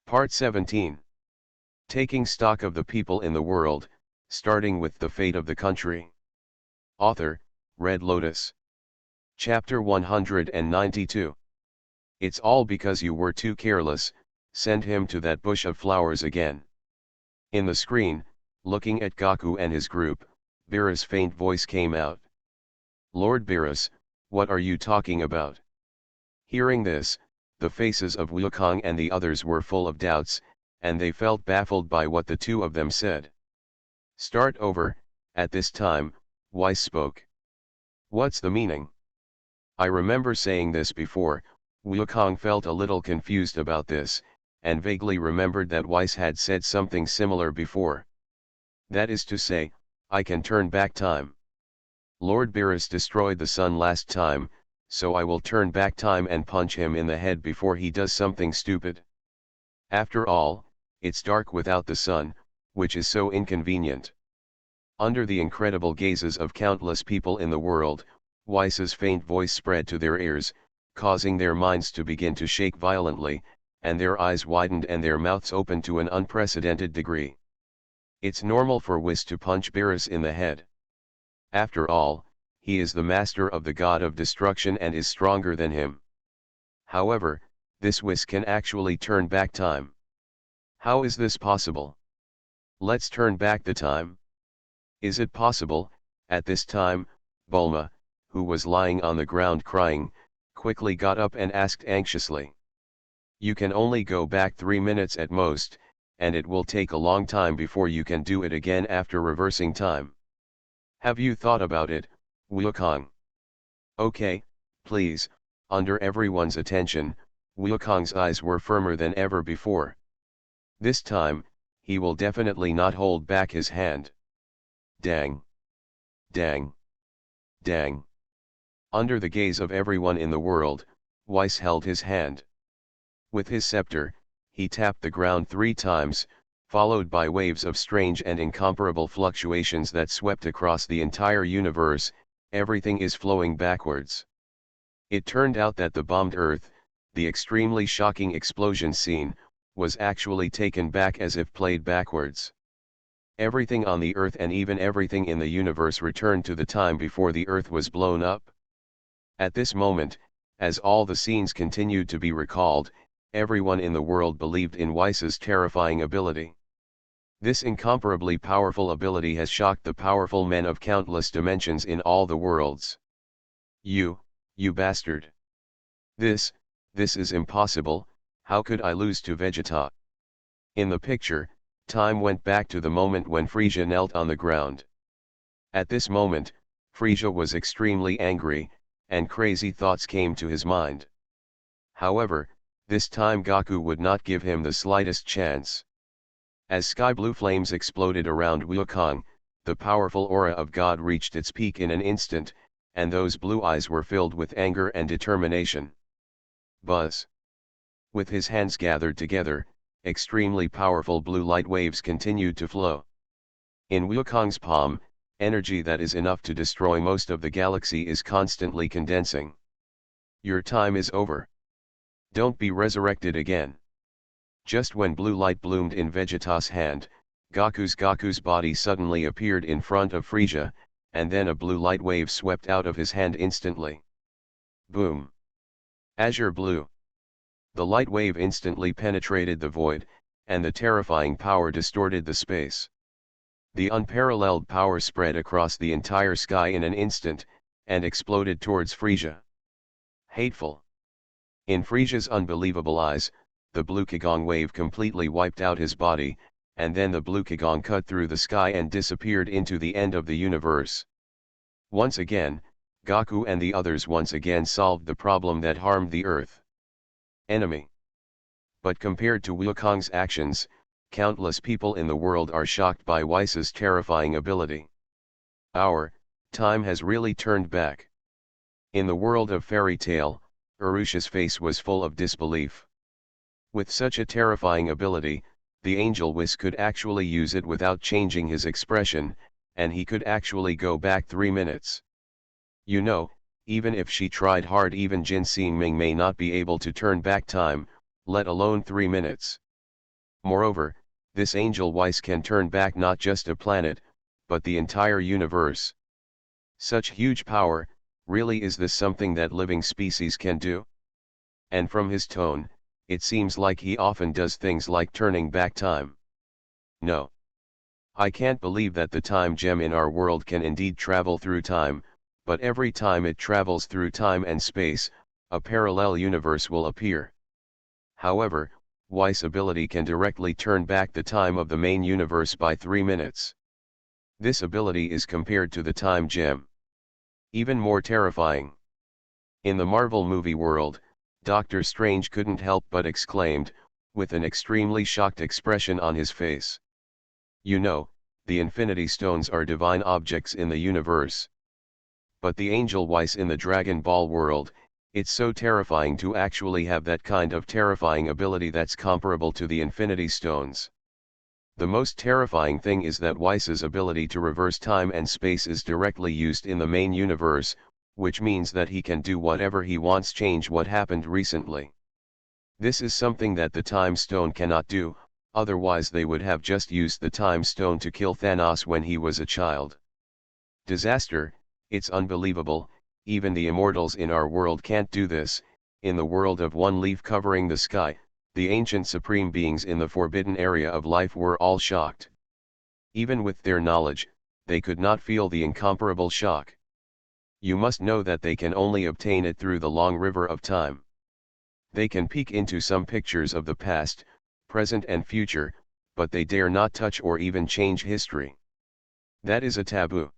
Part 17. Taking stock of the people in the world, starting with the fate of the country. Author, Red Lotus. Chapter 192. It's all because you were too careless. Send him to that bush of flowers again. In the screen, looking at Gaku and his group, Beerus' faint voice came out. Lord Beerus, what are you talking about? Hearing this, the faces of Wukong and the others were full of doubts, and they felt baffled by what the two of them said. Start over. At this time, Weiss spoke. What's the meaning? I remember saying this before. Wukong felt a little confused about this, and vaguely remembered that Weiss had said something similar before. That is to say, I can turn back time. Lord Beerus destroyed the sun last time, so I will turn back time and punch him in the head before he does something stupid. After all, it's dark without the sun, which is so inconvenient. Under the incredible gazes of countless people in the world, Weiss's faint voice spread to their ears, causing their minds to begin to shake violently, and their eyes widened and their mouths opened to an unprecedented degree. It's normal for Weiss to punch Beerus in the head. After all, he is the master of the god of destruction and is stronger than him. However, this Weiss can actually turn back time. How is this possible? Let's turn back the time. Is it possible? At this time, Bulma, who was lying on the ground crying, quickly got up and asked anxiously. You can only go back 3 minutes at most, and it will take a long time before you can do it again after reversing time. Have you thought about it, Wukong? Okay, please. Under everyone's attention, Wukong's eyes were firmer than ever before. This time, he will definitely not hold back his hand. Dang! Dang! Dang! Under the gaze of everyone in the world, Weiss held his hand. With his scepter, he tapped the ground 3 times, followed by waves of strange and incomparable fluctuations that swept across the entire universe. Everything is flowing backwards. It turned out that the bombed Earth, the extremely shocking explosion scene, was actually taken back as if played backwards. Everything on the Earth and even everything in the universe returned to the time before the Earth was blown up. At this moment, as all the scenes continued to be recalled, everyone in the world believed in Weiss's terrifying ability. This incomparably powerful ability has shocked the powerful men of countless dimensions in all the worlds. You bastard! This is impossible. How could I lose to Vegeta? In the picture, time went back to the moment when Frieza knelt on the ground. At this moment, Frieza was extremely angry, and crazy thoughts came to his mind. However, this time Gaku would not give him the slightest chance. As sky-blue flames exploded around Wukong, the powerful aura of God reached its peak in an instant, and those blue eyes were filled with anger and determination. Buzz! With his hands gathered together, extremely powerful blue light waves continued to flow. In Wukong's palm, energy that is enough to destroy most of the galaxy is constantly condensing. Your time is over. Don't be resurrected again. Just when blue light bloomed in Vegeta's hand, Gaku's body suddenly appeared in front of Frieza, and then a blue light wave swept out of his hand instantly. Boom! Azure blue. The light wave instantly penetrated the void, and the terrifying power distorted the space. The unparalleled power spread across the entire sky in an instant, and exploded towards Frieza. Hateful! In Frieza's unbelievable eyes, the blue Kigong wave completely wiped out his body, and then the blue Kigong cut through the sky and disappeared into the end of the universe. Once again, Gaku and the others once again solved the problem that harmed the Earth. Enemy. But compared to Wukong's actions, countless people in the world are shocked by Weiss's terrifying ability. Our time has really turned back. In the world of fairy tale, Urusha's face was full of disbelief. With such a terrifying ability, the angel Weiss could actually use it without changing his expression, and he could actually go back 3 minutes. You know, even if she tried hard, even Jin Xingming may not be able to turn back time, let alone 3 minutes. Moreover, this angel Weiss can turn back not just a planet, but the entire universe. Such huge power, really is this something that living species can do? And from his tone, it seems like he often does things like turning back time. No. I can't believe that the time gem in our world can indeed travel through time, but every time it travels through time and space, a parallel universe will appear. However, Weiss' ability can directly turn back the time of the main universe by 3 minutes. This ability is compared to the time gem. Even more terrifying. In the Marvel movie world, Doctor Strange couldn't help but exclaimed, with an extremely shocked expression on his face. You know, the Infinity Stones are divine objects in the universe. But the Angel Weiss in the Dragon Ball world, it's so terrifying to actually have that kind of terrifying ability that's comparable to the Infinity Stones. The most terrifying thing is that Weiss's ability to reverse time and space is directly used in the main universe, which means that he can do whatever he wants, change what happened recently. This is something that the Time Stone cannot do, otherwise they would have just used the Time Stone to kill Thanos when he was a child. Disaster, it's unbelievable, even the immortals in our world can't do this. In the world of one leaf covering the sky, the ancient supreme beings in the forbidden area of life were all shocked. Even with their knowledge, they could not feel the incomparable shock. You must know that they can only obtain it through the long river of time. They can peek into some pictures of the past, present and future, but they dare not touch or even change history. That is a taboo.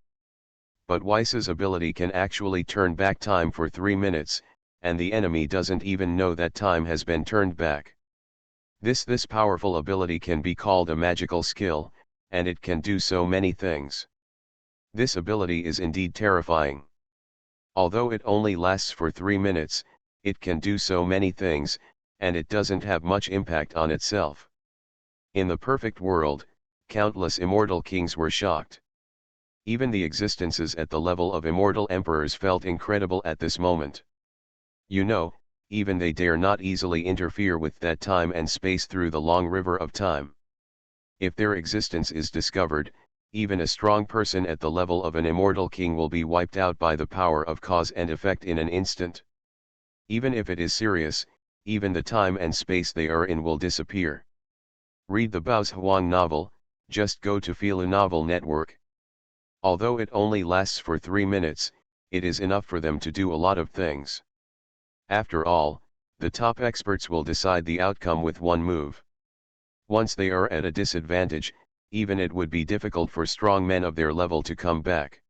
But Weiss's ability can actually turn back time for 3 minutes, and the enemy doesn't even know that time has been turned back. This powerful ability can be called a magical skill, and it can do so many things. This ability is indeed terrifying. Although it only lasts for 3 minutes, it can do so many things, and it doesn't have much impact on itself. In the perfect world, countless immortal kings were shocked. Even the existences at the level of immortal emperors felt incredible at this moment. You know, even they dare not easily interfere with that time and space through the long river of time. If their existence is discovered, even a strong person at the level of an immortal king will be wiped out by the power of cause and effect in an instant. Even if it is serious, even the time and space they are in will disappear. Read the Bao Huang novel, just go to Filu Novel Network. Although it only lasts for 3 minutes, it is enough for them to do a lot of things. After all, the top experts will decide the outcome with one move. Once they are at a disadvantage, even it would be difficult for strong men of their level to come back.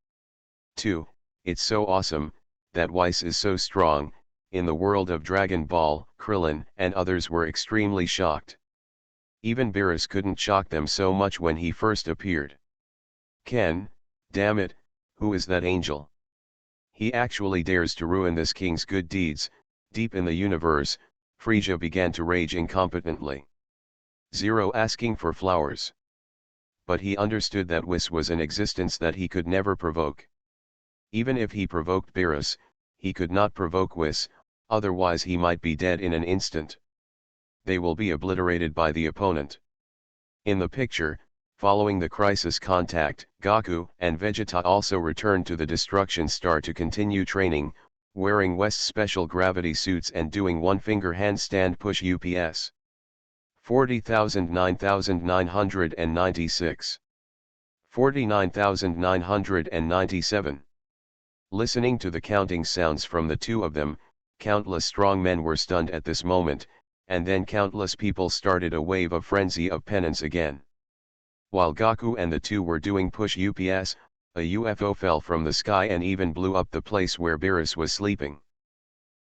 2. It's so awesome, that Weiss is so strong. In the world of Dragon Ball, Krillin and others were extremely shocked. Even Beerus couldn't shock them so much when he first appeared. Ken, damn it, who is that angel? He actually dares to ruin this king's good deeds. Deep in the universe, Frisia began to rage incompetently. Zero asking for flowers. But he understood that Whis was an existence that he could never provoke. Even if he provoked Beerus, he could not provoke Whis, otherwise he might be dead in an instant. They will be obliterated by the opponent. In the picture, following the crisis contact, Goku and Vegeta also returned to the Destruction Star to continue training, wearing West's special gravity suits and doing one-finger handstand push ups. 40,000 9,996. 49,997. Listening to the counting sounds from the two of them, countless strong men were stunned at this moment, and then countless people started a wave of frenzy of penance again. While Goku and the two were doing push ups, a UFO fell from the sky and even blew up the place where Beerus was sleeping.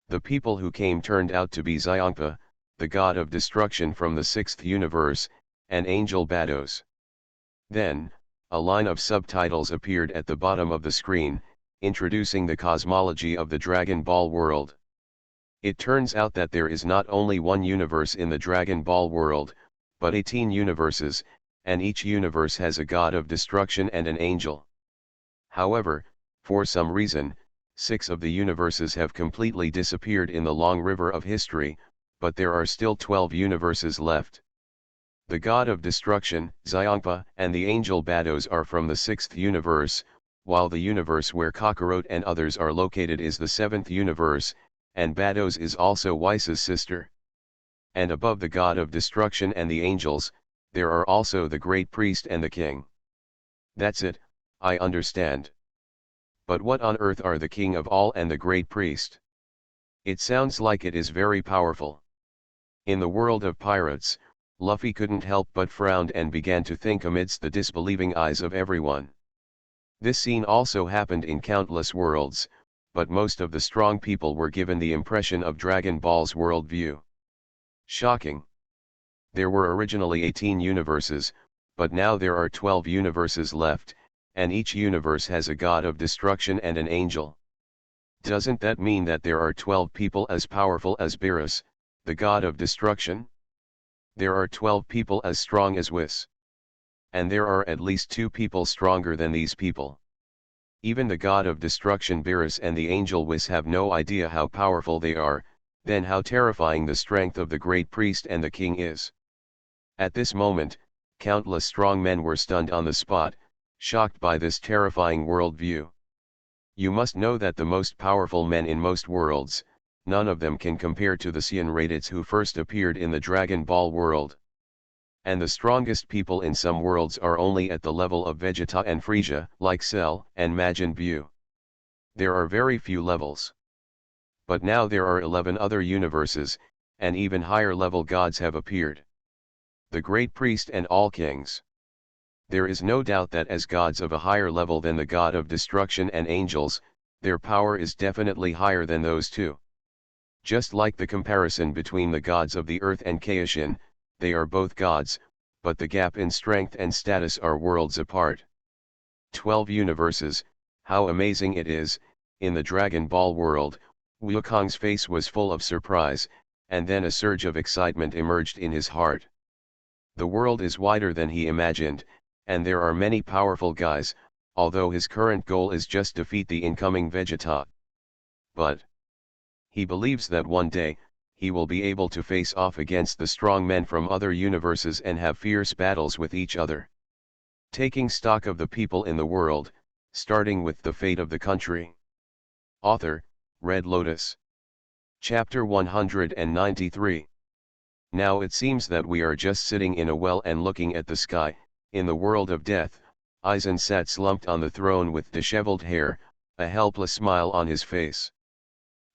The people who came turned out to be Xiongpa, the god of destruction from the 6th universe, and Angel Bados. Then, a line of subtitles appeared at the bottom of the screen, introducing the cosmology of the Dragon Ball world. It turns out that there is not only one universe in the Dragon Ball world, but 18 universes, and each universe has a god of destruction and an angel. However, for some reason, 6 of the universes have completely disappeared in the long river of history, but there are still 12 universes left. The god of destruction, Xiongpa, and the angel Bados are from the 6th universe, while the universe where Kakarot and others are located is the 7th universe, and Bados is also Weiss's sister. And above the god of destruction and the angels, there are also the great priest and the king. That's it, I understand. But what on earth are the king of all and the great priest? It sounds like it is very powerful. In the world of pirates, Luffy couldn't help but frown and began to think amidst the disbelieving eyes of everyone. This scene also happened in countless worlds, but most of the strong people were given the impression of Dragon Ball's worldview. Shocking. There were originally 18 universes, but now there are 12 universes left, and each universe has a god of destruction and an angel. Doesn't that mean that there are 12 people as powerful as Beerus, the god of destruction? There are 12 people as strong as Whis. And there are at least 2 people stronger than these people. Even the god of destruction Beerus and the angel Whis have no idea how powerful they are, then how terrifying the strength of the great priest and the king is. At this moment, countless strong men were stunned on the spot, shocked by this terrifying worldview. You must know that the most powerful men in most worlds, none of them can compare to the Saiyan Raditz who first appeared in the Dragon Ball world. And the strongest people in some worlds are only at the level of Vegeta and Frieza, like Cell and Majin Buu. There are very few levels. But now there are 11 other universes, and even higher level gods have appeared. The great priest and all kings. There is no doubt that as gods of a higher level than the god of destruction and angels, their power is definitely higher than those two. Just like the comparison between the gods of the earth and Kaishin, they are both gods, but the gap in strength and status are worlds apart. 12 universes, how amazing it is. In the Dragon Ball world, Wukong's face was full of surprise, and then a surge of excitement emerged in his heart. The world is wider than he imagined, and there are many powerful guys, although his current goal is just defeat the incoming Vegeta. But he believes that one day, he will be able to face off against the strong men from other universes and have fierce battles with each other. Taking stock of the people in the world, starting with the fate of the country. Author, Red Lotus. Chapter 193. Now it seems that we are just sitting in a well and looking at the sky. In the world of death, Aizen sat slumped on the throne with disheveled hair, a helpless smile on his face.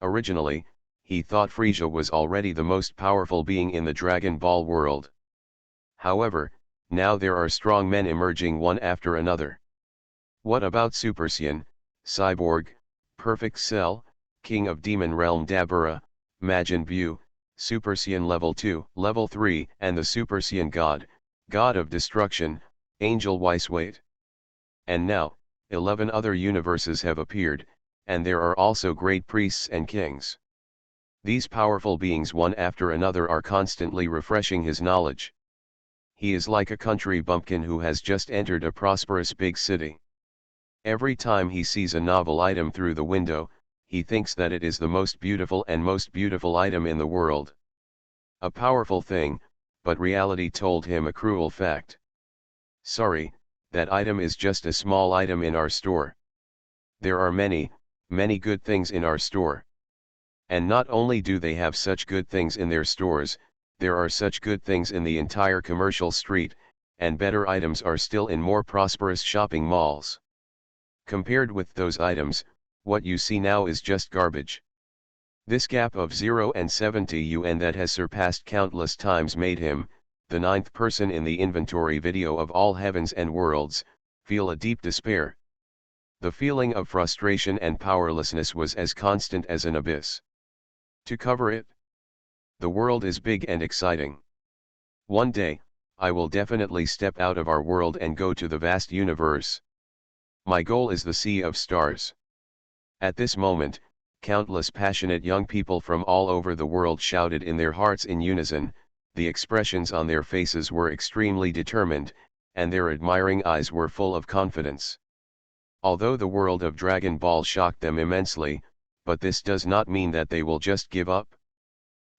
Originally, he thought Frieza was already the most powerful being in the Dragon Ball world. However, now there are strong men emerging one after another. What about Super Saiyan, Cyborg, Perfect Cell, King of Demon Realm Dabura, Majin Buu, Super Saiyan Level 2, Level 3, and the Super Saiyan God, God of Destruction, Angel Whis? And now, 11 other universes have appeared, and there are also great priests and kings. These powerful beings one after another are constantly refreshing his knowledge. He is like a country bumpkin who has just entered a prosperous big city. Every time he sees a novel item through the window, he thinks that it is the most beautiful item in the world. A powerful thing, but reality told him a cruel fact. Sorry, that item is just a small item in our store. There are many, many good things in our store. And not only do they have such good things in their stores, there are such good things in the entire commercial street, and better items are still in more prosperous shopping malls. Compared with those items, what you see now is just garbage. This gap of 0 and 70 yuan that has surpassed countless times made him, the 9th person in the inventory video of all heavens and worlds, feel a deep despair. The feeling of frustration and powerlessness was as constant as an abyss. To cover it, the world is big and exciting. One day, I will definitely step out of our world and go to the vast universe. My goal is the sea of stars. At this moment, countless passionate young people from all over the world shouted in their hearts in unison. The expressions on their faces were extremely determined, and their admiring eyes were full of confidence. Although the world of Dragon Ball shocked them immensely, but this does not mean that they will just give up.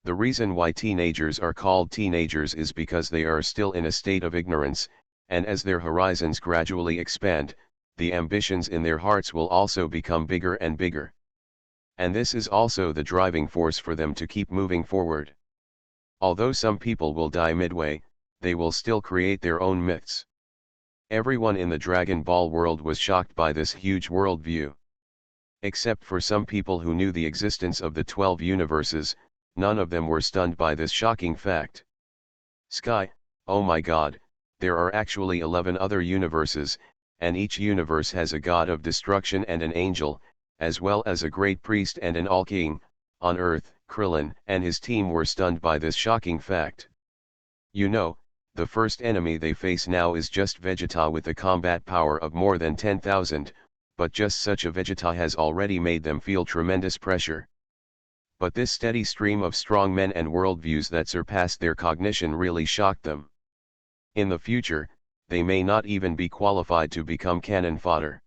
The reason why teenagers are called teenagers is because they are still in a state of ignorance, and as their horizons gradually expand, the ambitions in their hearts will also become bigger and bigger. And this is also the driving force for them to keep moving forward. Although some people will die midway, they will still create their own myths. Everyone in the Dragon Ball world was shocked by this huge worldview. Except for some people who knew the existence of the 12 universes, none of them were stunned by this shocking fact. Sky, oh my god, there are actually 11 other universes, and each universe has a god of destruction and an angel, as well as a great priest and an all-king. On Earth, Krillin and his team were stunned by this shocking fact. You know, the first enemy they face now is just Vegeta with a combat power of more than 10,000, but just such a Vegeta has already made them feel tremendous pressure. But this steady stream of strong men and worldviews that surpassed their cognition really shocked them. In the future, they may not even be qualified to become cannon fodder.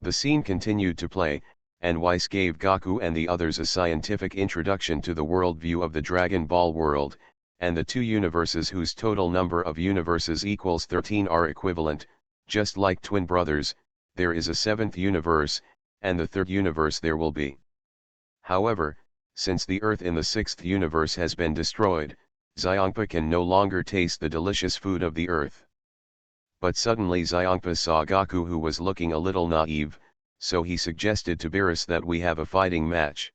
The scene continued to play, and Whis gave Goku and the others a scientific introduction to the worldview of the Dragon Ball world, and the two universes whose total number of universes equals 13 are equivalent. Just like twin brothers, there is a seventh universe, and the third universe there will be. However, since the Earth in the sixth universe has been destroyed, Xiongpa can no longer taste the delicious food of the Earth. But suddenly Xiongpa saw Goku, who was looking a little naive, so he suggested to Beerus that we have a fighting match.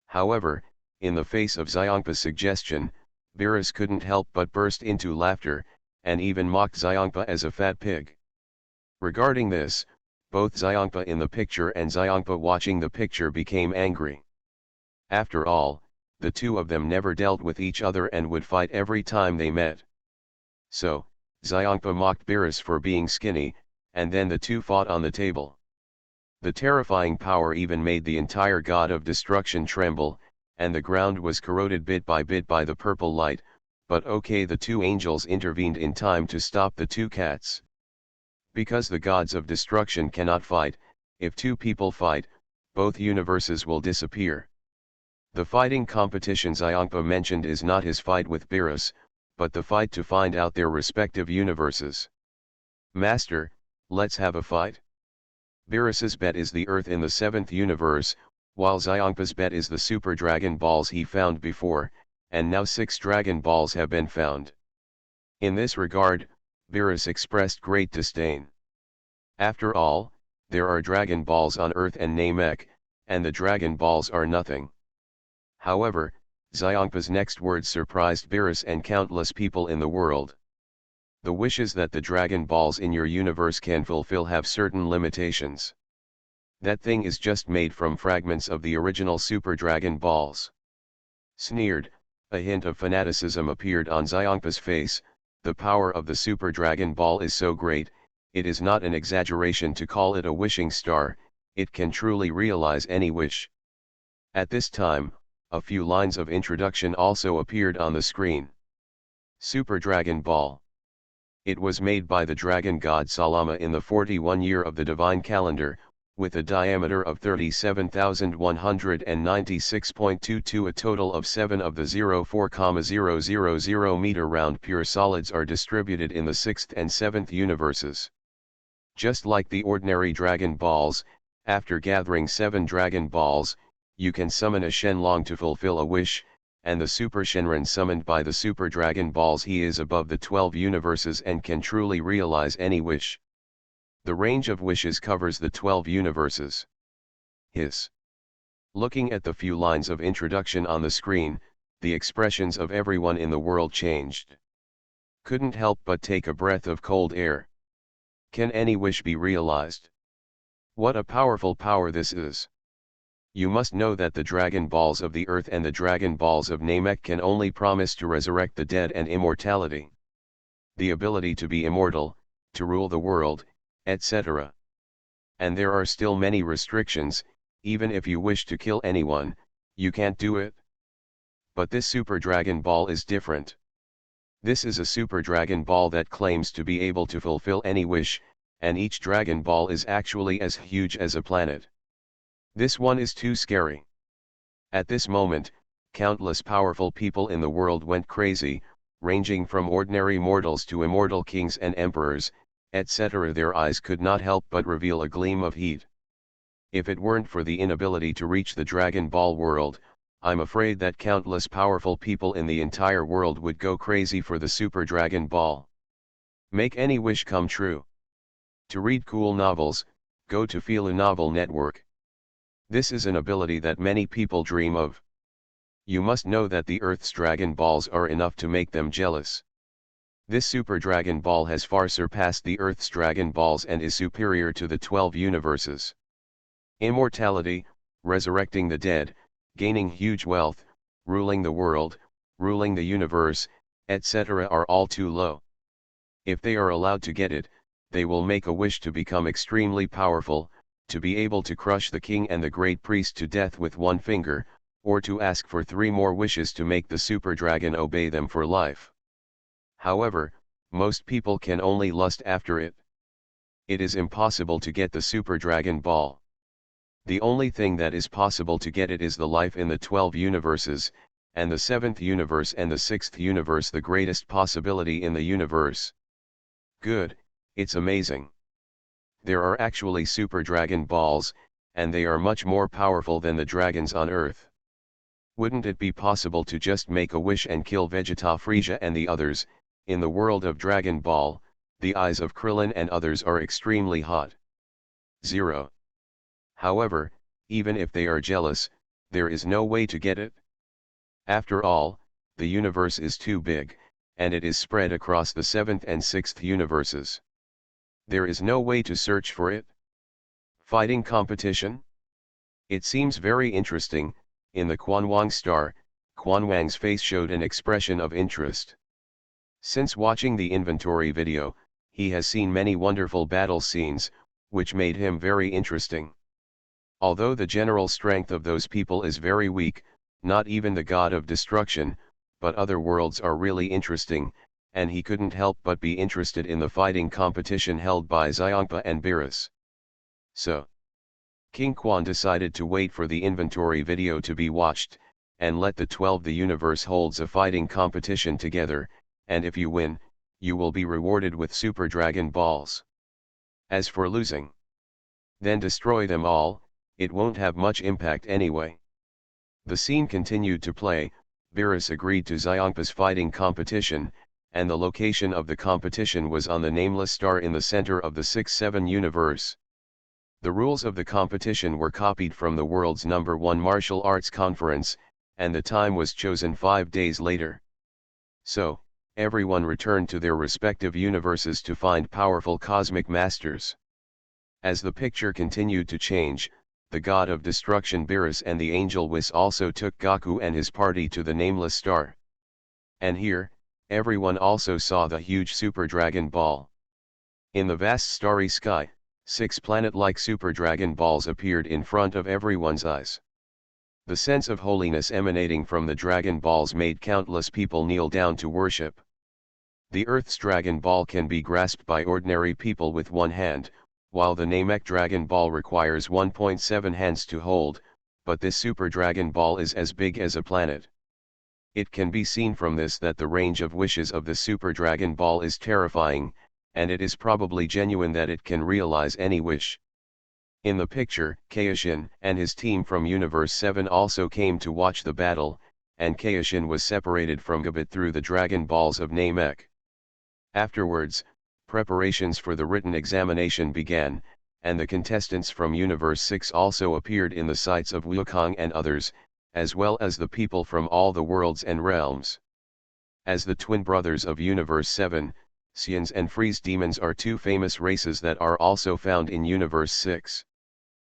However, in the face of Xiongpa's suggestion, Beerus couldn't help but burst into laughter, and even mocked Xiongpa as a fat pig. Regarding this, both Xiongpa in the picture and Xiongpa watching the picture became angry. After all, the two of them never dealt with each other and would fight every time they met. So, Xiongpa mocked Beerus for being skinny, and then the two fought on the table. The terrifying power even made the entire god of destruction tremble, and the ground was corroded bit by the purple light, but okay, the two angels intervened in time to stop the two cats. Because the gods of destruction cannot fight, if two people fight, both universes will disappear. The fighting competition Xiongpa mentioned is not his fight with Beerus, but the fight to find out their respective universes. Master, let's have a fight. Beerus's bet is the Earth in the seventh universe, while Xiongpa's bet is the Super Dragon Balls he found before, and now 6 Dragon Balls have been found. In this regard, Beerus expressed great disdain. After all, there are Dragon Balls on Earth and Namek, and the Dragon Balls are nothing. However, Xiongpa's next words surprised Beerus and countless people in the world. The wishes that the Dragon Balls in your universe can fulfill have certain limitations. That thing is just made from fragments of the original Super Dragon Balls. Sneered, a hint of fanaticism appeared on Xiongpa's face. The power of the Super Dragon Ball is so great, it is not an exaggeration to call it a wishing star. It can truly realize any wish. At this time, a few lines of introduction also appeared on the screen. Super Dragon Ball. It was made by the dragon god Salama in the 41 year of the divine calendar, with a diameter of 37,196.22. A total of 7 of the 04,000 meter round pure solids are distributed in the 6th and 7th universes. Just like the ordinary Dragon Balls, after gathering 7 Dragon Balls, you can summon a Shenlong to fulfill a wish, and the Super Shenron summoned by the Super Dragon Balls, he is above the 12 universes and can truly realize any wish. The range of wishes covers the 12 universes. His. Looking at the few lines of introduction on the screen, the expressions of everyone in the world changed. Couldn't help but take a breath of cold air. Can any wish be realized? What a powerful power this is. You must know that the Dragon Balls of the Earth and the Dragon Balls of Namek can only promise to resurrect the dead and immortality. The ability to be immortal, to rule the world, etc. And there are still many restrictions. Even if you wish to kill anyone, you can't do it. But this Super Dragon Ball is different. This is a Super Dragon Ball that claims to be able to fulfill any wish, and each Dragon Ball is actually as huge as a planet. This one is too scary. At this moment, countless powerful people in the world went crazy, ranging from ordinary mortals to immortal kings and emperors, etc. Their eyes could not help but reveal a gleam of heat. If it weren't for the inability to reach the Dragon Ball world, I'm afraid that countless powerful people in the entire world would go crazy for the Super Dragon Ball. Make any wish come true. To read cool novels, go to Feel a Novel Network. This is an ability that many people dream of. You must know that the Earth's Dragon Balls are enough to make them jealous. This Super Dragon Ball has far surpassed the Earth's Dragon Balls and is superior to the 12 universes. Immortality, resurrecting the dead, gaining huge wealth, ruling the world, ruling the universe, etc. are all too low. If they are allowed to get it, they will make a wish to become extremely powerful, to be able to crush the king and the great priest to death with one finger, or to ask for 3 more wishes to make the super dragon obey them for life. However, most people can only lust after it. It is impossible to get the Super Dragon Ball. The only thing that is possible to get it is the life in the 12 universes, and the 7th universe and the 6th universe the greatest possibility in the universe. Good, it's amazing. There are actually Super Dragon Balls, and they are much more powerful than the dragons on Earth. Wouldn't it be possible to just make a wish and kill Vegeta, Frieza and the others? In the world of Dragon Ball, the eyes of Krillin and others are extremely hot. 0. However, even if they are jealous, there is no way to get it. After all, the universe is too big, and it is spread across the 7th and 6th universes. There is no way to search for it. Fighting competition? It seems very interesting. In the Quan Wang star, Quan Wang's face showed an expression of interest. Since watching the inventory video, he has seen many wonderful battle scenes, which made him very interesting. Although the general strength of those people is very weak, not even the god of destruction, but other worlds are really interesting, and he couldn't help but be interested in the fighting competition held by Xiongpa and Beerus. So, King Quan decided to wait for the inventory video to be watched, and let the 12 the universe holds a fighting competition together, and if you win, you will be rewarded with Super Dragon Balls. As for losing, then destroy them all, it won't have much impact anyway. The scene continued to play. Beerus agreed to Xiongpa's fighting competition, and the location of the competition was on the nameless star in the center of the 6-7 universe. The rules of the competition were copied from the world's #1 martial arts conference, and the time was chosen 5 days later. So, everyone returned to their respective universes to find powerful cosmic masters. As the picture continued to change, the god of destruction Beerus and the angel Whis also took Goku and his party to the nameless star. And here, everyone also saw the huge Super Dragon Ball. In the vast starry sky, 6 planet-like Super Dragon Balls appeared in front of everyone's eyes. The sense of holiness emanating from the Dragon Balls made countless people kneel down to worship. The Earth's Dragon Ball can be grasped by ordinary people with one hand, while the Namek Dragon Ball requires 1.7 hands to hold, but this Super Dragon Ball is as big as a planet. It can be seen from this that the range of wishes of the Super Dragon Ball is terrifying, and it is probably genuine that it can realize any wish. In the picture, Kaioshin and his team from Universe 7 also came to watch the battle, and Kaioshin was separated from Gabit through the Dragon Balls of Namek. Afterwards, preparations for the written examination began, and the contestants from Universe 6 also appeared in the sights of Wukong and others, as well as the people from all the worlds and realms. As the twin brothers of Universe 7, Saiyans and Freeze demons are 2 famous races that are also found in Universe 6.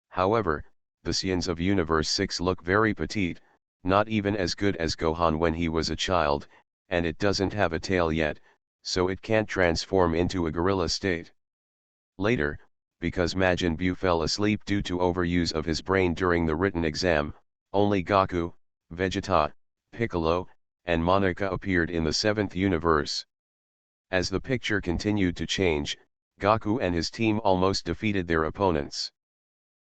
However, the Saiyans of Universe 6 look very petite, not even as good as Gohan when he was a child, and it doesn't have a tail yet, so it can't transform into a gorilla state. Later, because Majin Buu fell asleep due to overuse of his brain during the written exam, only Goku, Vegeta, Piccolo, and Monica appeared in the 7th universe. As the picture continued to change, Goku and his team almost defeated their opponents.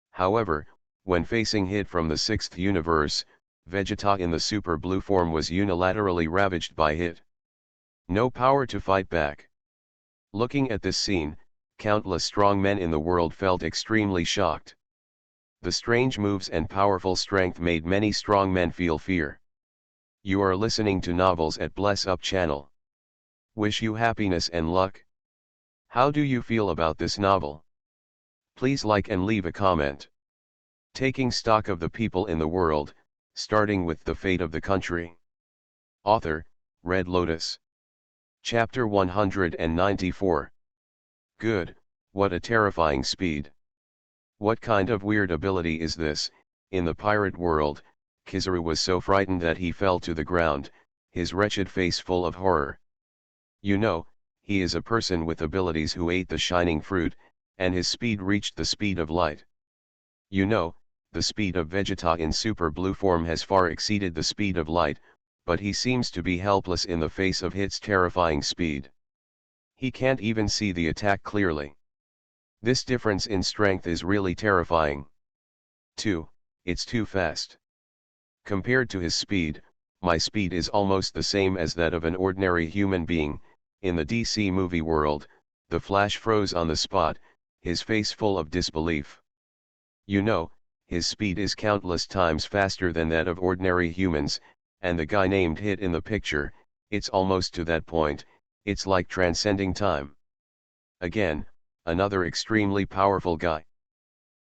However, when facing hit from the 6th universe, Vegeta in the super blue form was unilaterally ravaged by Hit. No power to fight back. Looking at this scene, countless strong men in the world felt extremely shocked. The strange moves and powerful strength made many strong men feel fear. You are listening to Novels at Bless Up channel. Wish you happiness and luck. How do you feel about this novel? Please like and leave a comment. Taking stock of the people in the world, starting with the fate of the country. Author, Red Lotus. Chapter 194. Good, what a terrifying speed. What kind of weird ability is this? In the pirate world, Kizaru was so frightened that he fell to the ground, his wretched face full of horror. You know, he is a person with abilities who ate the shining fruit, and his speed reached the speed of light. You know, the speed of Vegeta in super blue form has far exceeded the speed of light, but he seems to be helpless in the face of Hit's terrifying speed. He can't even see the attack clearly. This difference in strength is really terrifying. 2. It's too fast. Compared to his speed, my speed is almost the same as that of an ordinary human being. In the DC movie world, the Flash froze on the spot, his face full of disbelief. You know, his speed is countless times faster than that of ordinary humans, and the guy named Hit in the picture, it's almost to that point, it's like transcending time. Again, another extremely powerful guy.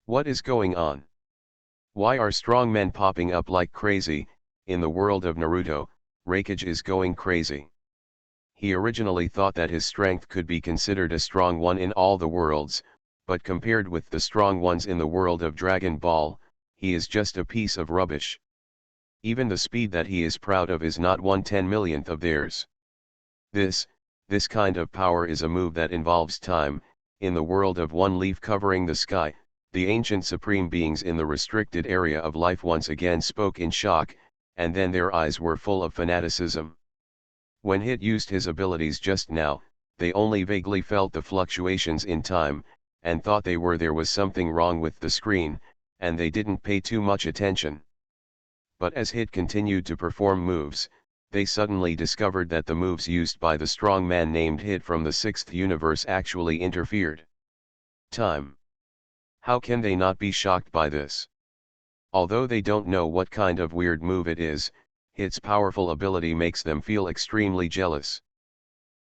What is going on? Why are strong men popping up like crazy? In the world of Naruto, Raikage is going crazy. He originally thought that his strength could be considered a strong one in all the worlds, but compared with the strong ones in the world of Dragon Ball, he is just a piece of rubbish. Even the speed that he is proud of is not 1/10,000,000th of theirs. This kind of power is a move that involves time. In the world of one leaf covering the sky, the ancient supreme beings in the restricted area of life once again spoke in shock, and then their eyes were full of fanaticism. When Hit used his abilities just now, they only vaguely felt the fluctuations in time, and thought there was something wrong with the screen, and they didn't pay too much attention. But as Hit continued to perform moves, they suddenly discovered that the moves used by the strong man named Hit from the sixth universe actually interfered. Time. How can they not be shocked by this? Although they don't know what kind of weird move it is, Hit's powerful ability makes them feel extremely jealous.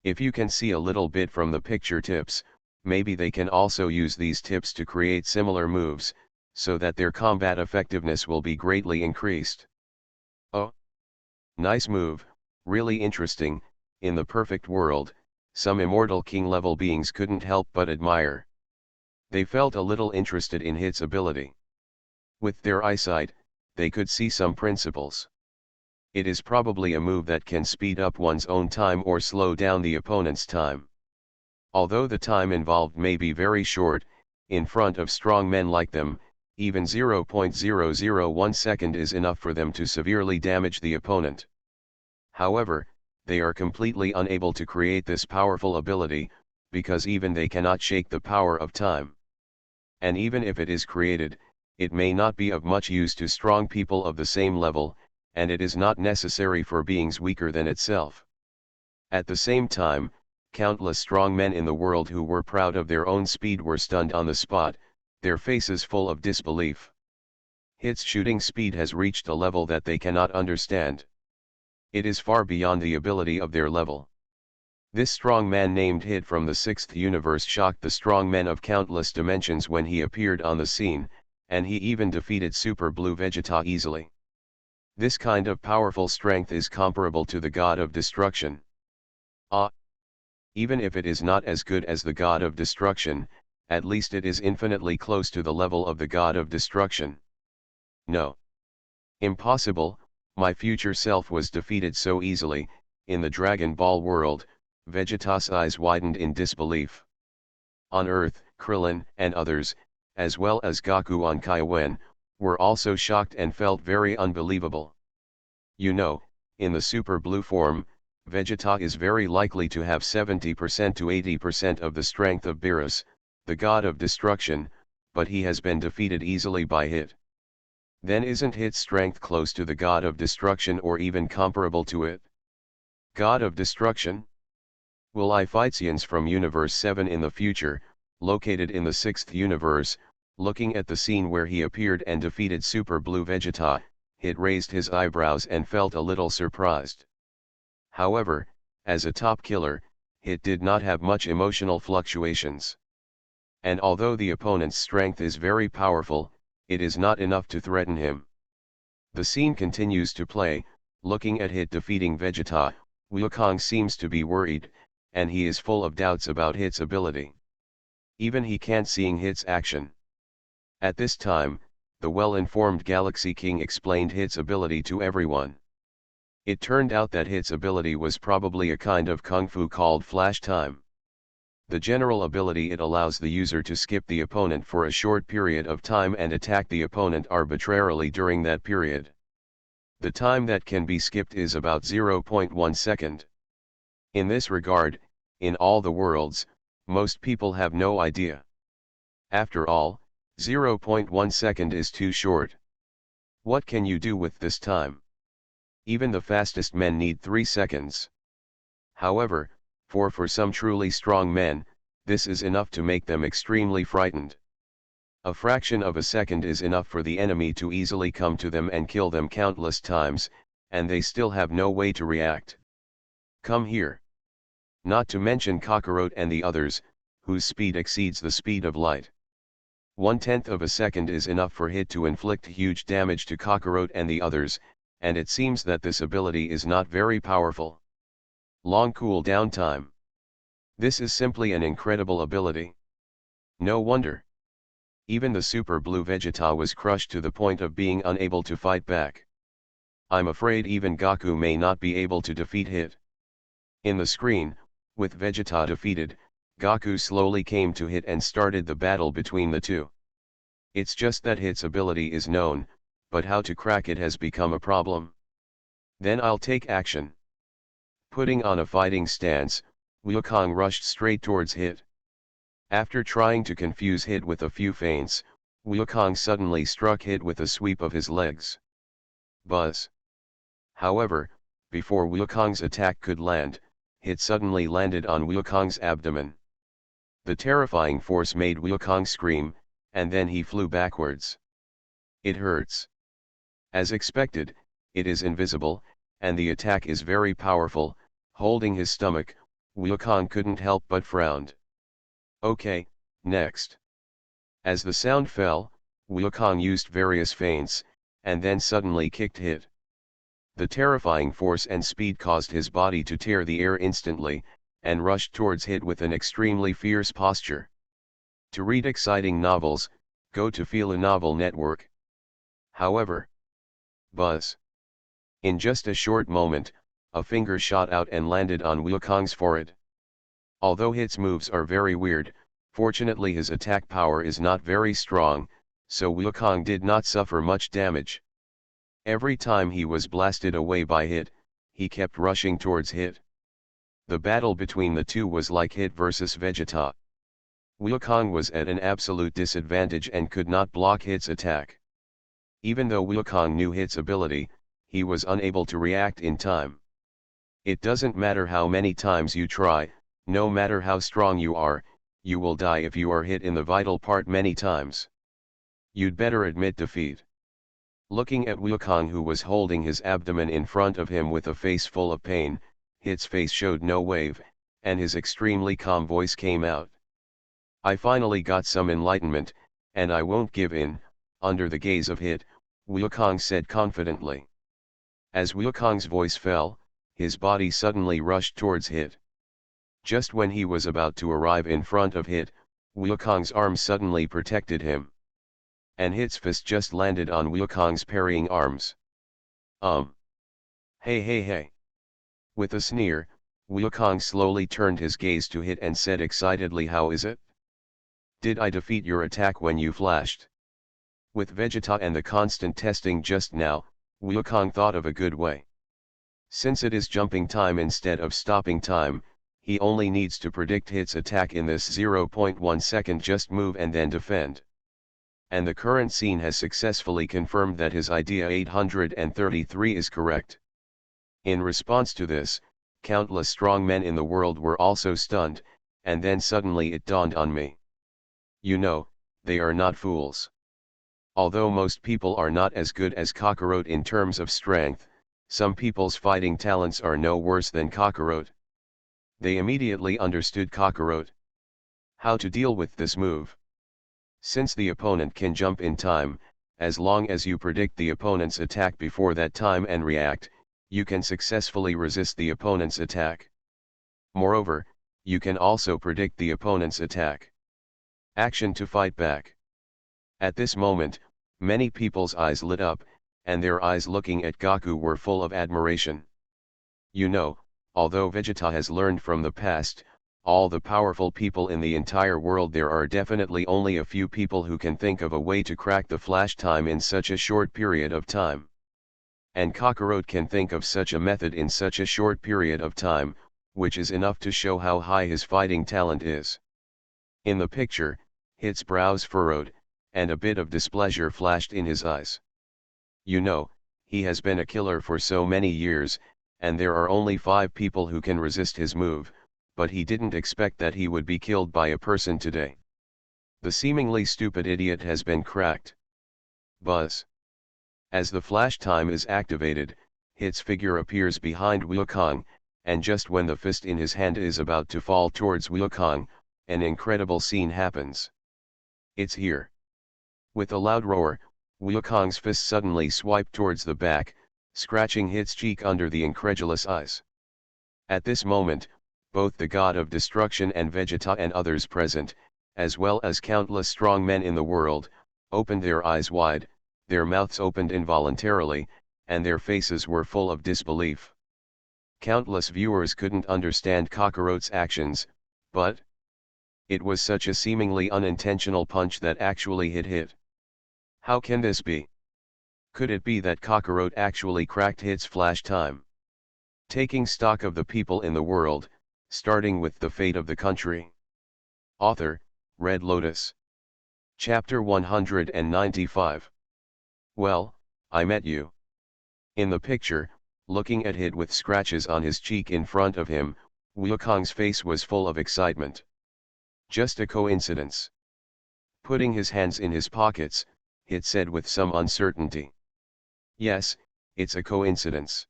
If you can see a little bit from the picture tips, maybe they can also use these tips to create similar moves, so that their combat effectiveness will be greatly increased. Oh! Nice move, really interesting. In the perfect world, some immortal king-level beings couldn't help but admire. They felt a little interested in Hit's ability. With their eyesight, they could see some principles. It is probably a move that can speed up one's own time or slow down the opponent's time. Although the time involved may be very short, in front of strong men like them, even 0.001 second is enough for them to severely damage the opponent. However, they are completely unable to create this powerful ability, because even they cannot shake the power of time. And even if it is created, it may not be of much use to strong people of the same level, and it is not necessary for beings weaker than itself. At the same time, countless strong men in the world who were proud of their own speed were stunned on the spot, their faces full of disbelief. Hit's shooting speed has reached a level that they cannot understand. It is far beyond the ability of their level. This strong man named Hit from the sixth universe shocked the strong men of countless dimensions when he appeared on the scene, and he even defeated Super Blue Vegeta easily. This kind of powerful strength is comparable to the God of Destruction. Even if it is not as good as the God of Destruction, at least it is infinitely close to the level of the God of Destruction. No. Impossible, my future self was defeated so easily. In the Dragon Ball world, Vegeta's eyes widened in disbelief. On Earth, Krillin and others, as well as Goku on Kaiwen, were also shocked and felt very unbelievable. You know, in the Super Blue form, Vegeta is very likely to have 70% to 80% of the strength of Beerus, the god of destruction, but he has been defeated easily by Hit. Then isn't Hit's strength close to the god of destruction or even comparable to it? God of destruction? Will Iphytians from Universe 7 in the future, located in the 6th universe, looking at the scene where he appeared and defeated Super Blue Vegeta, Hit raised his eyebrows and felt a little surprised. However, as a top killer, Hit did not have much emotional fluctuations. And although the opponent's strength is very powerful, it is not enough to threaten him. The scene continues to play. Looking at Hit defeating Vegeta, Wukong seems to be worried, and he is full of doubts about Hit's ability. Even he can't seeing Hit's action. At this time, the well-informed Galaxy King explained Hit's ability to everyone. It turned out that Hit's ability was probably a kind of kung fu called flash time. The general ability, it allows the user to skip the opponent for a short period of time and attack the opponent arbitrarily during that period. The time that can be skipped is about 0.1 second. In this regard, in all the worlds, most people have no idea. After all, 0.1 second is too short. What can you do with this time? Even the fastest men need 3 seconds. However, for some truly strong men, this is enough to make them extremely frightened. A fraction of a second is enough for the enemy to easily come to them and kill them countless times, and they still have no way to react. Come here. Not to mention Kakarot and the others, whose speed exceeds the speed of light. 1/10 of a second is enough for Hit to inflict huge damage to Kakarot and the others, and it seems that this ability is not very powerful. Long cooldown time. This is simply an incredible ability. No wonder. Even the Super Blue Vegeta was crushed to the point of being unable to fight back. I'm afraid even Goku may not be able to defeat Hit. In the screen, with Vegeta defeated, Goku slowly came to Hit and started the battle between the two. It's just that Hit's ability is known, but how to crack it has become a problem. Then I'll take action. Putting on a fighting stance, Wukong rushed straight towards Hit. After trying to confuse Hit with a few feints, Wukong suddenly struck Hit with a sweep of his legs. Buzz. However, before Wukong's attack could land, Hit suddenly landed on Wukong's abdomen. The terrifying force made Wukong scream, and then he flew backwards. It hurts. As expected, it is invisible, and the attack is very powerful. Holding his stomach, Wukong couldn't help but frowned. Okay, next. As the sound fell, Wukong used various feints, and then suddenly kicked Hit. The terrifying force and speed caused his body to tear the air instantly, and rushed towards Hit with an extremely fierce posture. To read exciting novels, go to Feel a Novel Network. However, buzz. In just a short moment, a finger shot out and landed on Wukong's forehead. Although Hit's moves are very weird, fortunately his attack power is not very strong, so Wukong did not suffer much damage. Every time he was blasted away by Hit, he kept rushing towards Hit. The battle between the two was like Hit versus Vegeta. Wukong was at an absolute disadvantage and could not block Hit's attack. Even though Wukong knew Hit's ability, he was unable to react in time. It doesn't matter how many times you try, no matter how strong you are, you will die if you are hit in the vital part many times. You'd better admit defeat. Looking at Wukong, who was holding his abdomen in front of him with a face full of pain, Hit's face showed no wave, and his extremely calm voice came out. I finally got some enlightenment, and I won't give in. Under the gaze of Hit, Wukong said confidently. As Wukong's voice fell, his body suddenly rushed towards Hit. Just when he was about to arrive in front of Hit, Wukong's arm suddenly protected him. And Hit's fist just landed on Wukong's parrying arms. Hey hey hey. With a sneer, Wukong slowly turned his gaze to Hit and said excitedly, how is it? Did I defeat your attack when you flashed? With Vegeta and the constant testing just now, Wukong thought of a good way. Since it is jumping time instead of stopping time, he only needs to predict Hit's attack in this 0.1 second just move and then defend. and the current scene has successfully confirmed that his idea 833 is correct. In response to this, countless strong men in the world were also stunned, and then suddenly it dawned on me. You know, they are not fools. Although most people are not as good as Kakarot in terms of strength, some people's fighting talents are no worse than Kakarot. They immediately understood Kakarot. How to deal with this move? Since the opponent can jump in time, as long as you predict the opponent's attack before that time and react, you can successfully resist the opponent's attack. Moreover, you can also predict the opponent's attack. Action to fight back. At this moment, many people's eyes lit up, and their eyes looking at Goku were full of admiration. You know, although Vegeta has learned from the past, all the powerful people in the entire world, there are definitely only a few people who can think of a way to crack the flash time in such a short period of time. And Kakarot can think of such a method in such a short period of time, which is enough to show how high his fighting talent is. In the picture, Hit's brows furrowed, and a bit of displeasure flashed in his eyes. You know, he has been a killer for so many years, and there are only 5 people who can resist his move, but he didn't expect that he would be killed by a person today. The seemingly stupid idiot has been cracked. Buzz. As the flash time is activated, Hit's figure appears behind Wukong, and just when the fist in his hand is about to fall towards Wukong, an incredible scene happens. It's here. With a loud roar, Wukong's fist suddenly swiped towards the back, scratching Hit's cheek under the incredulous eyes. At this moment, both the God of Destruction and Vegeta and others present, as well as countless strong men in the world, opened their eyes wide, their mouths opened involuntarily, and their faces were full of disbelief. Countless viewers couldn't understand Kakarot's actions, but it was such a seemingly unintentional punch that actually hit Hit. How can this be? Could it be that Kakarot actually cracked Hit's flash time? Taking stock of the people in the world, starting with the fate of the country. Author, Red Lotus. Chapter 195. Well, I met you. In the picture, looking at Hit with scratches on his cheek in front of him, Wukong's face was full of excitement. Just a coincidence. Putting his hands in his pockets, Hit said with some uncertainty. Yes, it's a coincidence.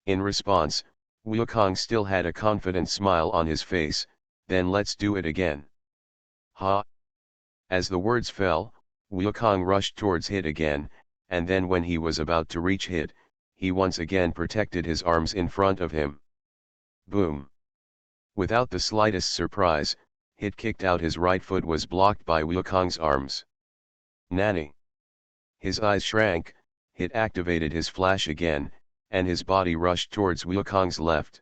In response, Wukong still had a confident smile on his face. Then let's do it again. Ha! As the words fell, Wukong rushed towards Hit again, and then when he was about to reach Hit, he once again protected his arms in front of him. Boom! Without the slightest surprise, Hit kicked out. His right foot was blocked by Wukong's arms. Nanny! His eyes shrank. Hit activated his flash again, and his body rushed towards Wukong's left.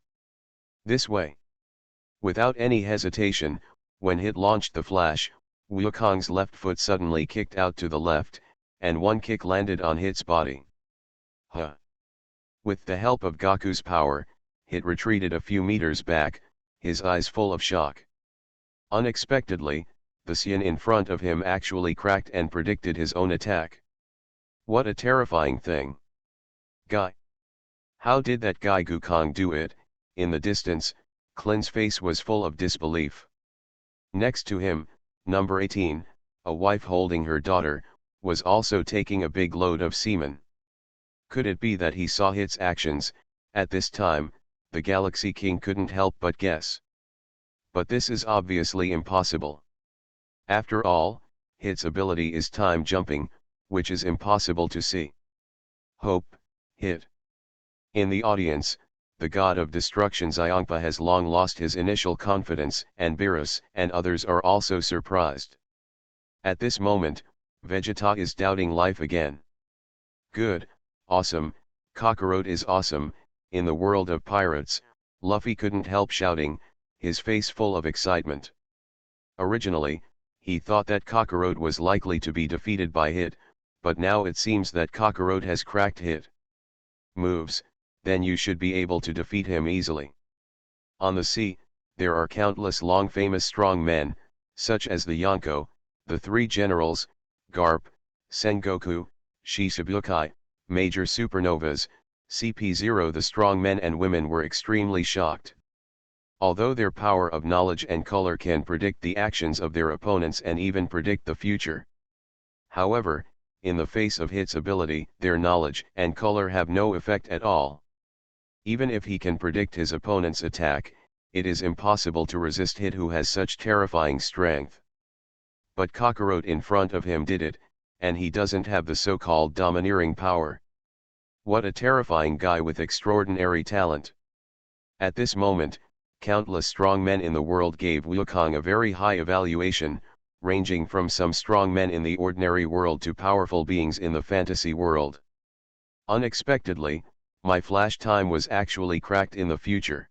This way! Without any hesitation, when Hit launched the flash, Wukong's left foot suddenly kicked out to the left, and one kick landed on Hit's body. Huh! With the help of Goku's power, Hit retreated a few meters back, his eyes full of shock. Unexpectedly, the Saiyan in front of him actually cracked and predicted his own attack. What a terrifying thing! Guy! How did that guy Wukong do it? In the distance, Klin's face was full of disbelief. Next to him, number 18, a wife holding her daughter, was also taking a big load of semen. Could it be that he saw Hit's actions? At this time, the Galaxy King couldn't help but guess. But this is obviously impossible. After all, Hit's ability is time jumping, which is impossible to see. Hope, Hit. In the audience, the God of Destruction Xiongpa has long lost his initial confidence, and Beerus and others are also surprised. At this moment, Vegeta is doubting life again. Good, awesome, Kakarot is awesome. In the world of pirates, Luffy couldn't help shouting, his face full of excitement. Originally, he thought that Kakarot was likely to be defeated by Hit, but now it seems that Kakarot has cracked Hit moves, then you should be able to defeat him easily. On the sea, there are countless long famous strong men, such as the Yonko, the 3 generals, Garp, Sengoku, Shichibukai, major supernovas, CP0. The strong men and women were extremely shocked. Although their power of knowledge and color can predict the actions of their opponents and even predict the future. However, in the face of Hit's ability, their knowledge and color have no effect at all. Even if he can predict his opponent's attack, it is impossible to resist Hit, who has such terrifying strength. But Kakarot in front of him did it, and he doesn't have the so-called domineering power. What a terrifying guy with extraordinary talent. At this moment, countless strong men in the world gave Wukong a very high evaluation, ranging from some strong men in the ordinary world to powerful beings in the fantasy world. Unexpectedly, my flash time was actually cracked in the future.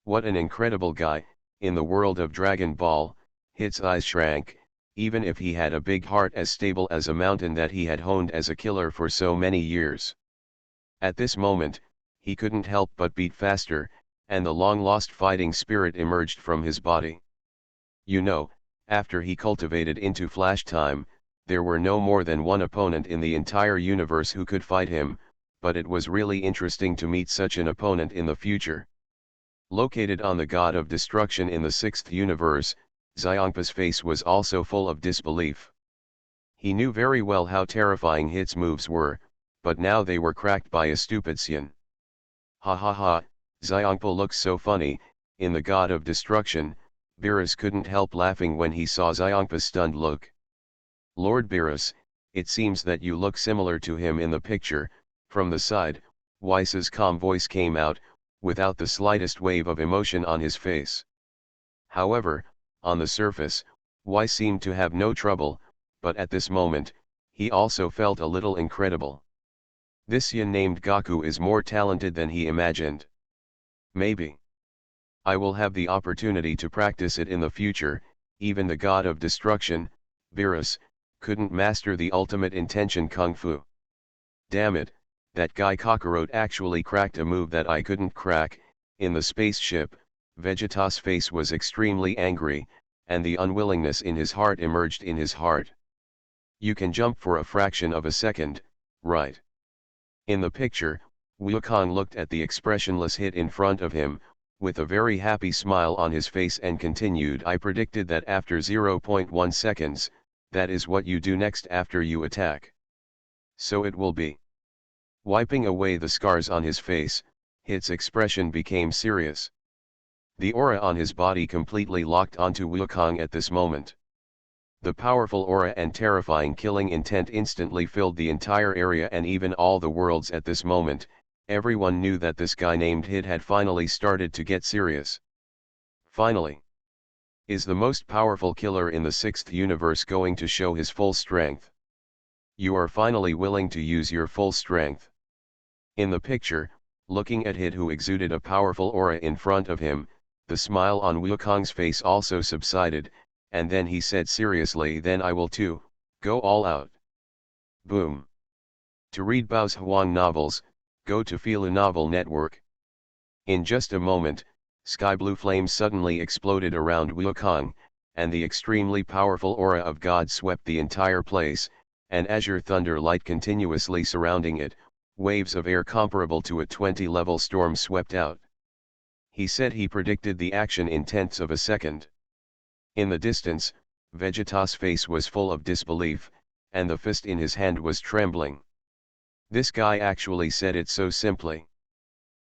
What an incredible guy. In the world of Dragon Ball, Hit's eyes shrank, even if he had a big heart as stable as a mountain that he had honed as a killer for so many years. At this moment, he couldn't help but beat faster, and the long-lost fighting spirit emerged from his body. You know, after he cultivated into flash time, there were no more than one opponent in the entire universe who could fight him, but it was really interesting to meet such an opponent in the future. Located on the God of Destruction in the 6th universe, Xiongpa's face was also full of disbelief. He knew very well how terrifying Hit's moves were, but now they were cracked by a stupid Xian. Ha ha ha, Xiongpa looks so funny. In the God of Destruction, Beerus couldn't help laughing when he saw Xiongpa's stunned look. Lord Beerus, it seems that you look similar to him in the picture. From the side, Weiss's calm voice came out, without the slightest wave of emotion on his face. However, on the surface, Weiss seemed to have no trouble, but at this moment, he also felt a little incredible. This Yin named Gaku is more talented than he imagined. Maybe I will have the opportunity to practice it in the future. Even the God of Destruction, Beerus, couldn't master the ultimate intention Kung Fu. Damn it, that guy Kakarot actually cracked a move that I couldn't crack. In the spaceship, Vegeta's face was extremely angry, and the unwillingness in his heart emerged in his heart. You can jump for a fraction of a second, right? In the picture, Wukong looked at the expressionless Hit in front of him, with a very happy smile on his face, and continued, I predicted that after 0.1 seconds, that is what you do next after you attack. So it will be. Wiping away the scars on his face, Hit's expression became serious. The aura on his body completely locked onto Wukong at this moment. The powerful aura and terrifying killing intent instantly filled the entire area and even all the worlds at this moment. Everyone knew that this guy named Hit had finally started to get serious. Finally. Is the most powerful killer in the 6th universe going to show his full strength? You are finally willing to use your full strength. In the picture, looking at Hit, who exuded a powerful aura in front of him, the smile on Wukong's face also subsided, and then he said seriously, then I will too, go all out. Boom. To read Bao's Huang novels, go to Fila Novel Network. In just a moment, sky blue flames suddenly exploded around Wukong, and the extremely powerful aura of God swept the entire place, and azure thunder light continuously surrounding it. Waves of air comparable to a 20-level storm swept out. He said he predicted the action in tenths of a second. In the distance, Vegeta's face was full of disbelief, and the fist in his hand was trembling. This guy actually said it so simply.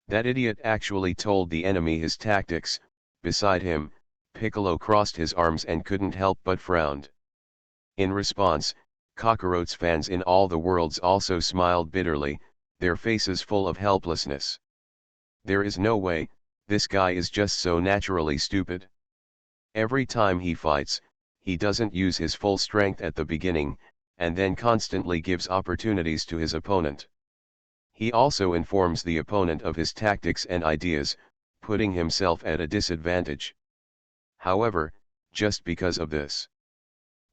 That idiot actually told the enemy his tactics. Beside him, Piccolo crossed his arms and couldn't help but frowned. In response, Kakarot's fans in all the worlds also smiled bitterly, their faces full of helplessness. There is no way, this guy is just so naturally stupid. Every time he fights, he doesn't use his full strength at the beginning, and then constantly gives opportunities to his opponent. He also informs the opponent of his tactics and ideas, putting himself at a disadvantage. However, just because of this,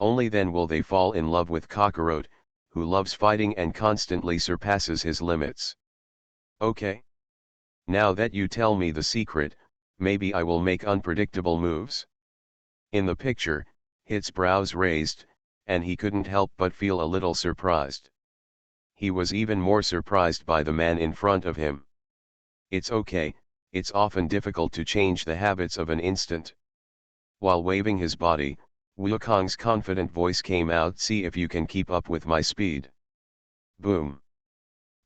only then will they fall in love with Kakarot, who loves fighting and constantly surpasses his limits. Okay? Now that you tell me the secret, maybe I will make unpredictable moves. In the picture, Hit's brows raised, and he couldn't help but feel a little surprised. He was even more surprised by the man in front of him. It's okay, it's often difficult to change the habits of an instant. While waving his body, Wukong's confident voice came out, "See if you can keep up with my speed." Boom.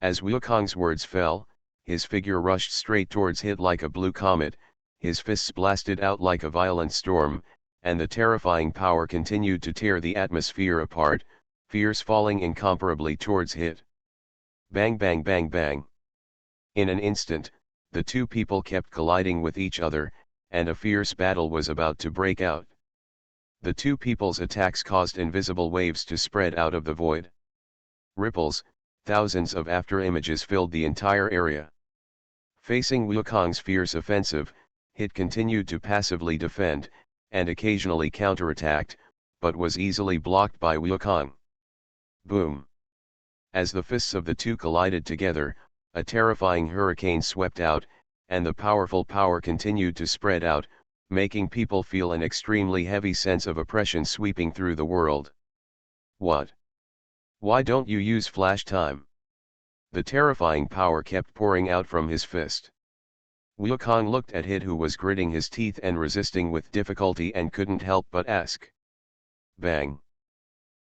As Wukong's words fell, his figure rushed straight towards Hit like a blue comet, his fists blasted out like a violent storm, and the terrifying power continued to tear the atmosphere apart, fierce falling incomparably towards Hit. Bang bang bang bang. In an instant, the two people kept colliding with each other, and a fierce battle was about to break out. The two people's attacks caused invisible waves to spread out of the void. Ripples, thousands of afterimages filled the entire area. Facing Wukong's fierce offensive, Hit continued to passively defend, and occasionally counterattacked, but was easily blocked by Wukong. Boom! As the fists of the two collided together, a terrifying hurricane swept out, and the powerful power continued to spread out, making people feel an extremely heavy sense of oppression sweeping through the world. What? Why don't you use flash time? The terrifying power kept pouring out from his fist. Wukong looked at Hit, who was gritting his teeth and resisting with difficulty, and couldn't help but ask. Bang!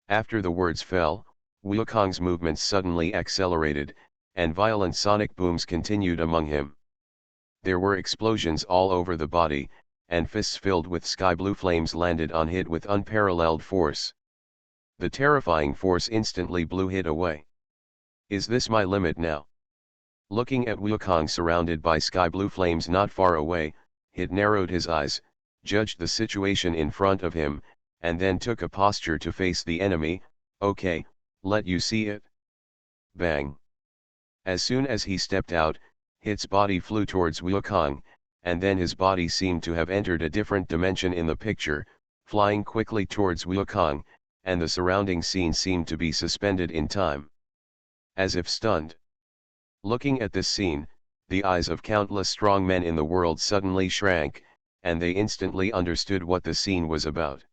After the words fell, Wukong's movements suddenly accelerated, and violent sonic booms continued among him. There were explosions all over the body, and fists filled with sky blue flames landed on Hit with unparalleled force. The terrifying force instantly blew Hit away. Is this my limit now? Looking at Wukong surrounded by sky blue flames not far away, Hit narrowed his eyes, judged the situation in front of him, and then took a posture to face the enemy. Okay, let you see it. Bang! As soon as he stepped out, Hit's body flew towards Wukong, and then his body seemed to have entered a different dimension in the picture, flying quickly towards Wukong, and the surrounding scene seemed to be suspended in time. As if stunned. Looking at this scene, the eyes of countless strong men in the world suddenly shrank, and they instantly understood what the scene was about.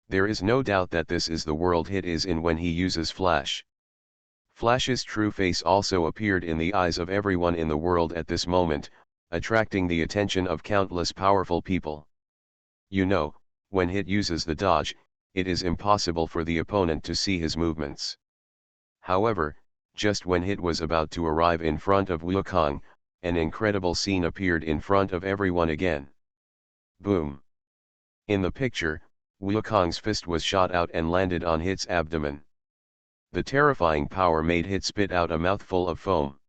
There is no doubt that this is the world Hit is in when he uses Flash. Flash's true face also appeared in the eyes of everyone in the world at this moment, attracting the attention of countless powerful people. You know, when Hit uses the dodge, it is impossible for the opponent to see his movements. However, just when Hit was about to arrive in front of Wukong, an incredible scene appeared in front of everyone again. Boom! In the picture, Wukong's fist was shot out and landed on Hit's abdomen. The terrifying power made Hit spit out a mouthful of foam.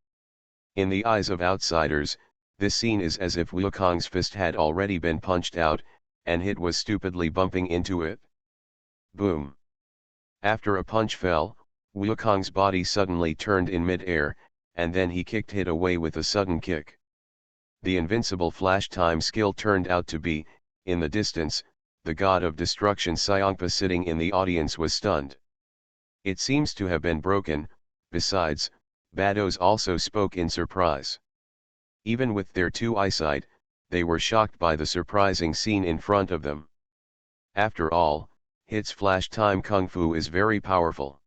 In the eyes of outsiders, this scene is as if Wukong's fist had already been punched out, and Hit was stupidly bumping into it. Boom! After a punch fell, Wukong's body suddenly turned in mid-air, and then he kicked Hit away with a sudden kick. The invincible flash time skill turned out to be, in the distance, the god of destruction Xiongpa sitting in the audience was stunned. It seems to have been broken. Besides, Bados also spoke in surprise. Even with their two eyesight, they were shocked by the surprising scene in front of them. After all, Hit's flash time kung fu is very powerful.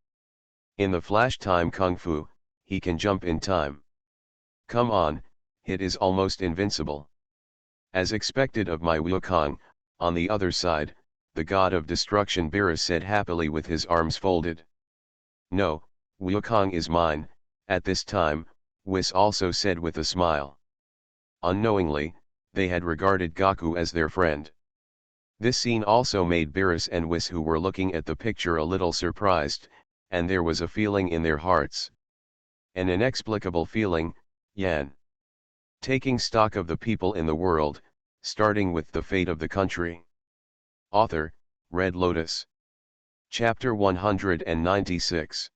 In the flash time kung fu, he can jump in time. Come on, Hit is almost invincible. As expected of my Wukong, on the other side, the god of destruction Beerus said happily with his arms folded. No, Wukong is mine. At this time, Whis also said with a smile. Unknowingly, they had regarded Goku as their friend. This scene also made Beerus and Whis, who were looking at the picture, a little surprised, and there was a feeling in their hearts. An inexplicable feeling, Yan. Taking stock of the people in the world, starting with the fate of the country. Author, Red Lotus. Chapter 196.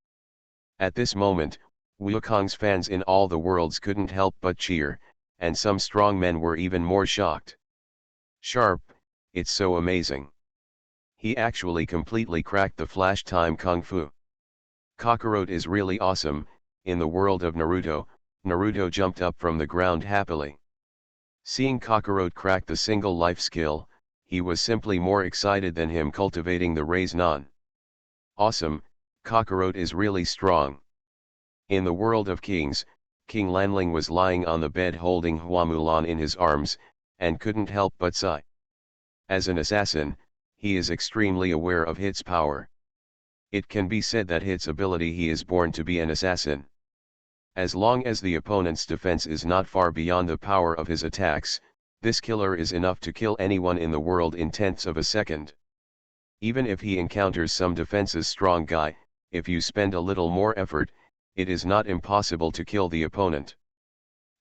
At this moment, Wukong's fans in all the worlds couldn't help but cheer, and some strong men were even more shocked. Sharp, it's so amazing. He actually completely cracked the flash time kung fu. Kakarot is really awesome. In the world of Naruto, Naruto jumped up from the ground happily. Seeing Kakarot crack the single life skill, he was simply more excited than him cultivating the Raise Non. Awesome, Kakarot is really strong. In the world of kings, King Lanling was lying on the bed holding Hua Mulan in his arms, and couldn't help but sigh. As an assassin, he is extremely aware of Hit's power. It can be said that Hit's ability he is born to be an assassin. As long as the opponent's defense is not far beyond the power of his attacks, this killer is enough to kill anyone in the world in tenths of a second. Even if he encounters some defenses strong guy, if you spend a little more effort, it is not impossible to kill the opponent.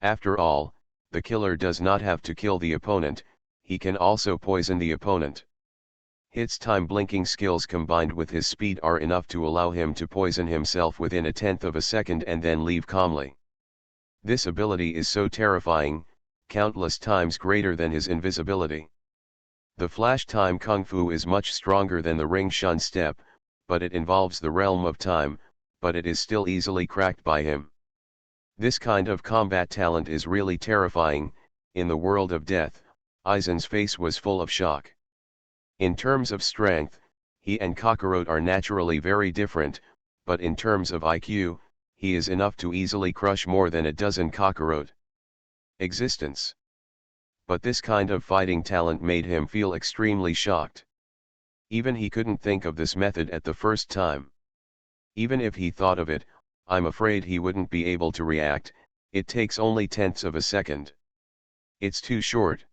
After all, the killer does not have to kill the opponent, he can also poison the opponent. Hit's time-blinking skills combined with his speed are enough to allow him to poison himself within a tenth of a second and then leave calmly. This ability is so terrifying, countless times greater than his invisibility. The flash time kung fu is much stronger than the ring shun step, but it involves the realm of time, but it is still easily cracked by him. This kind of combat talent is really terrifying. In the world of death, Aizen's face was full of shock. In terms of strength, he and Kakarot are naturally very different, but in terms of IQ, he is enough to easily crush more than a dozen Kakarot. Existence. But this kind of fighting talent made him feel extremely shocked. Even he couldn't think of this method at the first time. Even if he thought of it, I'm afraid he wouldn't be able to react. It takes only tenths of a second. It's too short.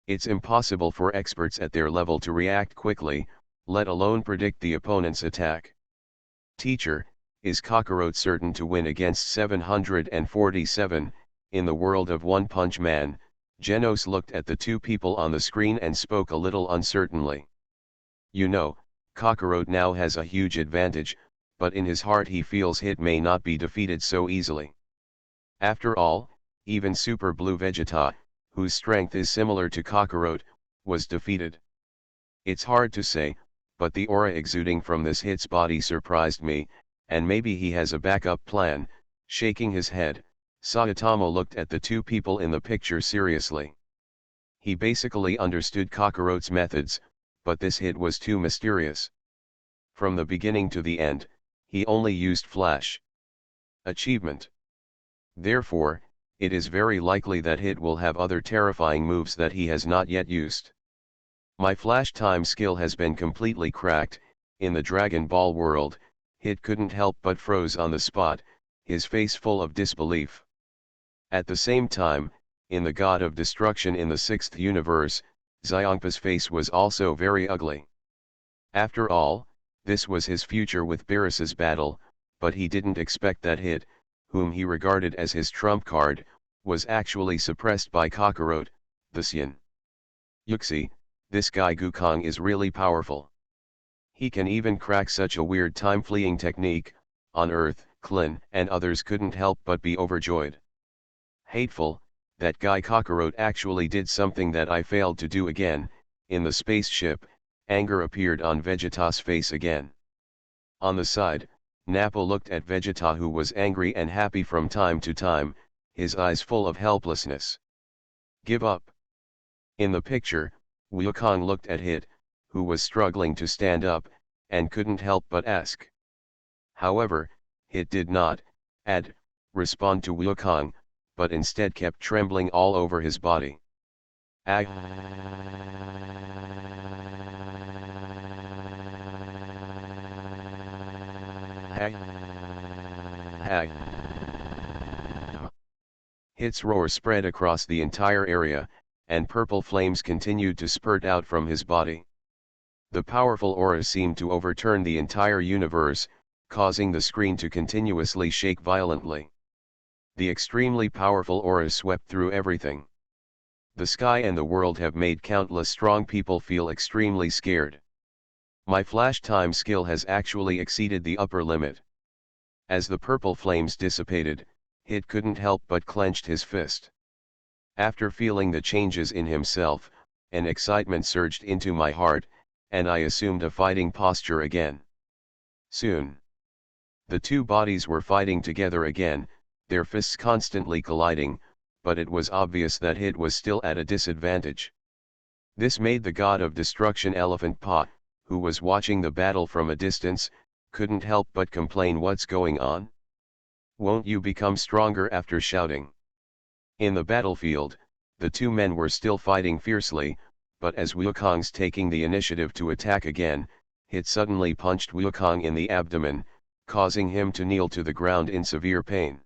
It's impossible for experts at their level to react quickly, let alone predict the opponent's attack. Teacher, is Kakarot certain to win against 747? In the world of One Punch Man, Genos looked at the two people on the screen and spoke a little uncertainly. You know, Kakarot now has a huge advantage, but in his heart he feels Hit may not be defeated so easily. After all, even Super Blue Vegeta, whose strength is similar to Kakarot, was defeated. It's hard to say, but the aura exuding from this Hit's body surprised me, and maybe he has a backup plan. Shaking his head, Saitama looked at the two people in the picture seriously. He basically understood Kakarot's methods, but this Hit was too mysterious. From the beginning to the end, he only used Flash. Achievement. Therefore, it is very likely that Hit will have other terrifying moves that he has not yet used. My Flash time skill has been completely cracked. In the Dragon Ball world, Hit couldn't help but froze on the spot, his face full of disbelief. At the same time, in the God of Destruction in the 6th universe, Xiongpa's face was also very ugly. After all, this was his future with Beerus's battle, but he didn't expect that Hit, whom he regarded as his trump card, was actually suppressed by Kakarot, the Saiyan. Yuxi, this guy Gukong is really powerful. He can even crack such a weird time-fleeing technique. On Earth, Klin and others couldn't help but be overjoyed. Hateful, that guy Kakarot actually did something that I failed to do again. In the spaceship, anger appeared on Vegeta's face again. On the side, Nappa looked at Vegeta, who was angry and happy from time to time, his eyes full of helplessness. Give up. In the picture, Wukong looked at Hit, who was struggling to stand up, and couldn't help but ask. However, Hit did not respond to Wukong, but instead kept trembling all over his body. Hit's roar spread across the entire area, and purple flames continued to spurt out from his body. The powerful aura seemed to overturn the entire universe, causing the screen to continuously shake violently. The extremely powerful aura swept through everything. The sky and the world have made countless strong people feel extremely scared. My flash time skill has actually exceeded the upper limit. As the purple flames dissipated, Hit couldn't help but clenched his fist. After feeling the changes in himself, an excitement surged into my heart, and I assumed a fighting posture again. Soon, the two bodies were fighting together again, their fists constantly colliding, but it was obvious that Hit was still at a disadvantage. This made the God of Destruction Elephant Pa, who was watching the battle from a distance, couldn't help but complain, "What's going on? Won't you become stronger after shouting?" In the battlefield, the two men were still fighting fiercely, but as Wukong's taking the initiative to attack again, Hit suddenly punched Wukong in the abdomen, causing him to kneel to the ground in severe pain.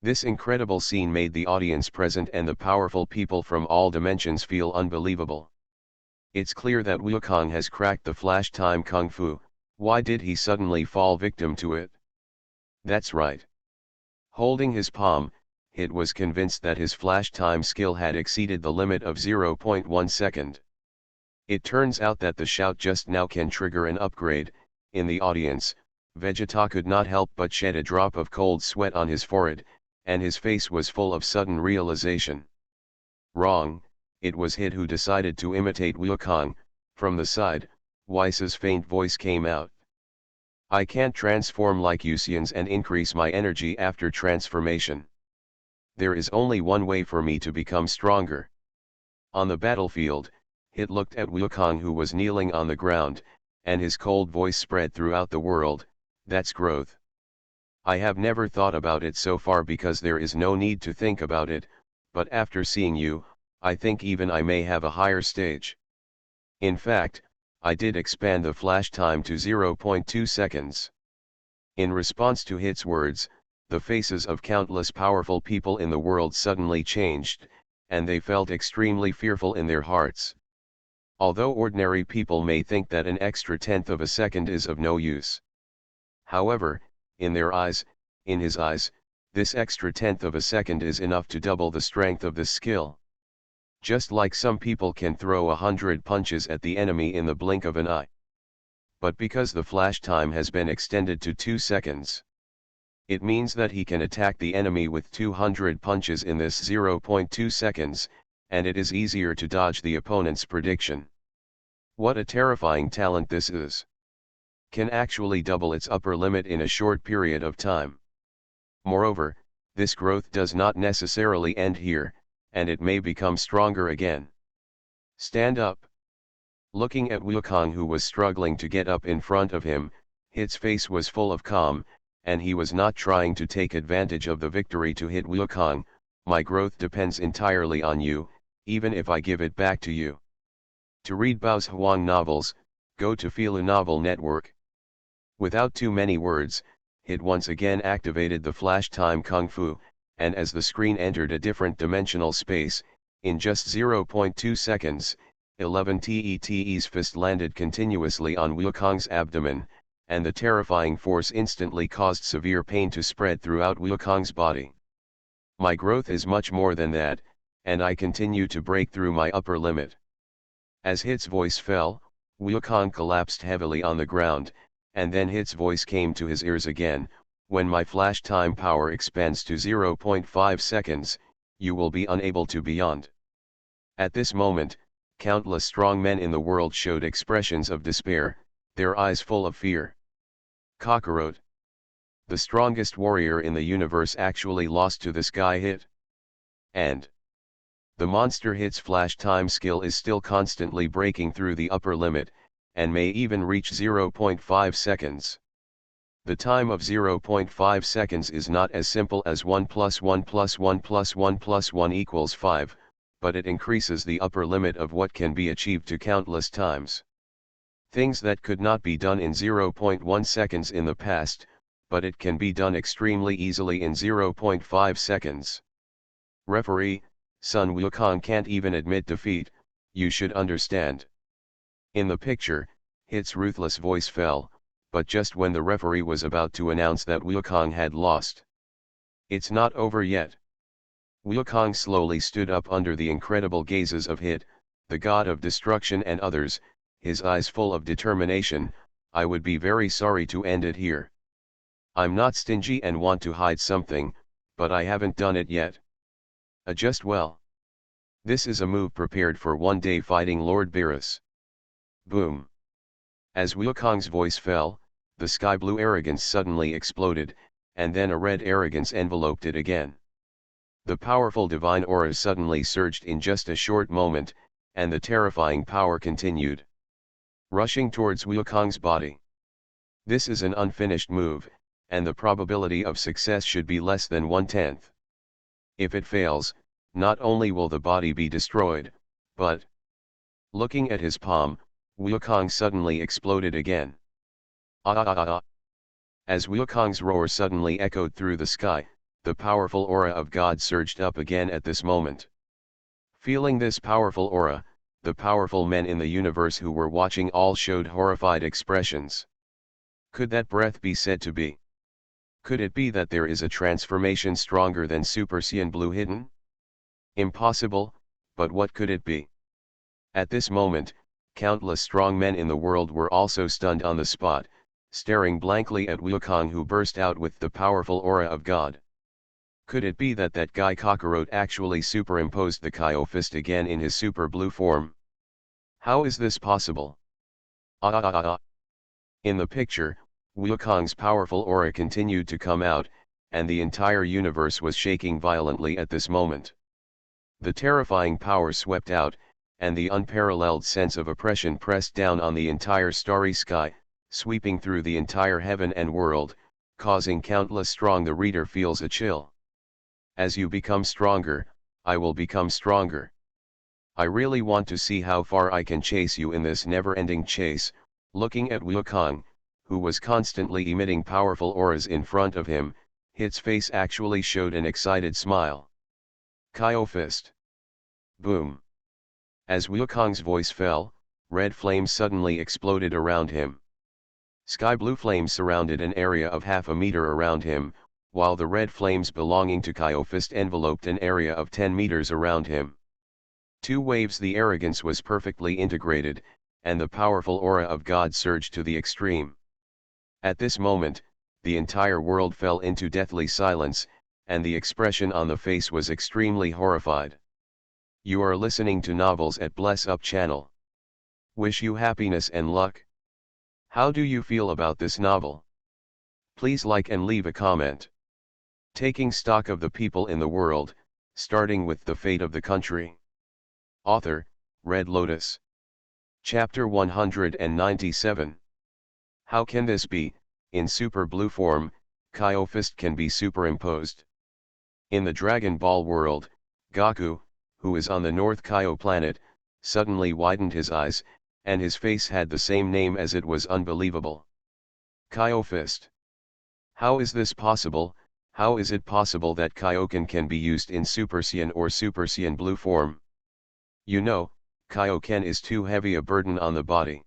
This incredible scene made the audience present and the powerful people from all dimensions feel unbelievable. It's clear that Wukong has cracked the flash time kung fu. Why did he suddenly fall victim to it? That's right. Holding his palm, Hit was convinced that his flash time skill had exceeded the limit of 0.1 second. It turns out that the shout just now can trigger an upgrade. In the audience, Vegeta could not help but shed a drop of cold sweat on his forehead, and his face was full of sudden realization. Wrong, it was Hit who decided to imitate Wukong. From the side, Whice's faint voice came out. "I can't transform like Usians and increase my energy after transformation. There is only one way for me to become stronger." On the battlefield, Hit looked at Wukong, who was kneeling on the ground, and his cold voice spread throughout the world. "That's growth. I have never thought about it so far because there is no need to think about it, but after seeing you, I think even I may have a higher stage. In fact, I did expand the flash time to 0.2 seconds. In response to Hit's words, the faces of countless powerful people in the world suddenly changed, and they felt extremely fearful in their hearts. Although ordinary people may think that an extra tenth of a second is of no use. However, in their eyes, in his eyes, this extra tenth of a second is enough to double the strength of the skill. Just like some people can throw 100 punches at the enemy in the blink of an eye. But because the flash time has been extended to 2 seconds, it means that he can attack the enemy with 200 punches in this 0.2 seconds, and it is easier to dodge the opponent's prediction. What a terrifying talent this is! Can actually double its upper limit in a short period of time. Moreover, this growth does not necessarily end here, and it may become stronger again. Stand up. Looking at Wukong, who was struggling to get up in front of him, Hit's face was full of calm, and he was not trying to take advantage of the victory to hit Wukong. "My growth depends entirely on you, even if I give it back to you." To read Bao's Huang novels, go to Filu Novel Network. Without too many words, Hit once again activated the flash time kung fu, and as the screen entered a different dimensional space, in just 0.2 seconds, 11 TET's fist landed continuously on Wukong's abdomen, and the terrifying force instantly caused severe pain to spread throughout Wukong's body. "My growth is much more than that, and I continue to break through my upper limit." As Hit's voice fell, Wukong collapsed heavily on the ground, and then Hit's voice came to his ears again. "When my flash time power expands to 0.5 seconds, you will be unable to beyond." At this moment, countless strong men in the world showed expressions of despair, their eyes full of fear. Kakarot, the strongest warrior in the universe, actually lost to this guy Hit. And the monster Hit's flash time skill is still constantly breaking through the upper limit, and may even reach 0.5 seconds. The time of 0.5 seconds is not as simple as 1 plus 1 plus 1 plus 1 plus 1 equals 5, but it increases the upper limit of what can be achieved to countless times. Things that could not be done in 0.1 seconds in the past, but it can be done extremely easily in 0.5 seconds. Referee, Sun Wukong can't even admit defeat, you should understand. In the picture, Hit's ruthless voice fell, but just when the referee was about to announce that Wukong had lost. It's not over yet. Wukong slowly stood up under the incredible gazes of Hit, the god of destruction, and others, his eyes full of determination. "I would be very sorry to end it here. I'm not stingy and want to hide something, but I haven't done it yet. Adjust well. This is a move prepared for one day fighting Lord Beerus." Boom. As Wukong's voice fell, the sky blue arrogance suddenly exploded, and then a red arrogance enveloped it again. The powerful divine aura suddenly surged in just a short moment, and the terrifying power continued. rushing towards Wukong's body. This is an unfinished move, and the probability of success should be less than 1/10. If it fails, not only will the body be destroyed, but... Looking at his palm, Wukong suddenly exploded again. Ah ah ah ah. As Wukong's roar suddenly echoed through the sky, the powerful aura of God surged up again at this moment. Feeling this powerful aura, the powerful men in the universe who were watching all showed horrified expressions. Could that breath be said to be? Could it be that there is a transformation stronger than Super Saiyan Blue hidden? Impossible, but what could it be? At this moment, countless strong men in the world were also stunned on the spot, staring blankly at Wukong, who burst out with the powerful aura of God. Could it be that that guy Kakarot actually superimposed the Kaio fist again in his super blue form? How is this possible? Ah ah ah ah. In the picture, Wukong's powerful aura continued to come out, and the entire universe was shaking violently at this moment. The terrifying power swept out, and the unparalleled sense of oppression pressed down on the entire starry sky, sweeping through the entire heaven and world, causing countless strong. The reader feels a chill. As you become stronger, I will become stronger. I really want to see how far I can chase you in this never-ending chase. Looking at Wukong, who was constantly emitting powerful auras in front of him, his face actually showed an excited smile. Kaio fist. Boom. As Wukong's voice fell, red flames suddenly exploded around him. Sky blue flames surrounded an area of half a meter around him, while the red flames belonging to Kaio fist enveloped an area of 10 meters around him. Two waves. The arrogance was perfectly integrated, and the powerful aura of God surged to the extreme. At this moment, the entire world fell into deathly silence, and the expression on the face was extremely horrified. You are listening to Novels at Bless Up channel. Wish you happiness and luck. How do you feel about this novel? Please like and leave a comment. Taking stock of the people in the world, starting with the fate of the country. Author, Red Lotus. Chapter 197. How can this be? In super blue form, Kaio fist can be superimposed. In the Dragon Ball world, Goku, who is on the North Kaio planet, suddenly widened his eyes, and his face had the same name as it. Was unbelievable. Kaio fist. How is this possible? How is it possible that Kaioken can be used in Super Saiyan or Super Saiyan Blue form? You know, Kaioken is too heavy a burden on the body.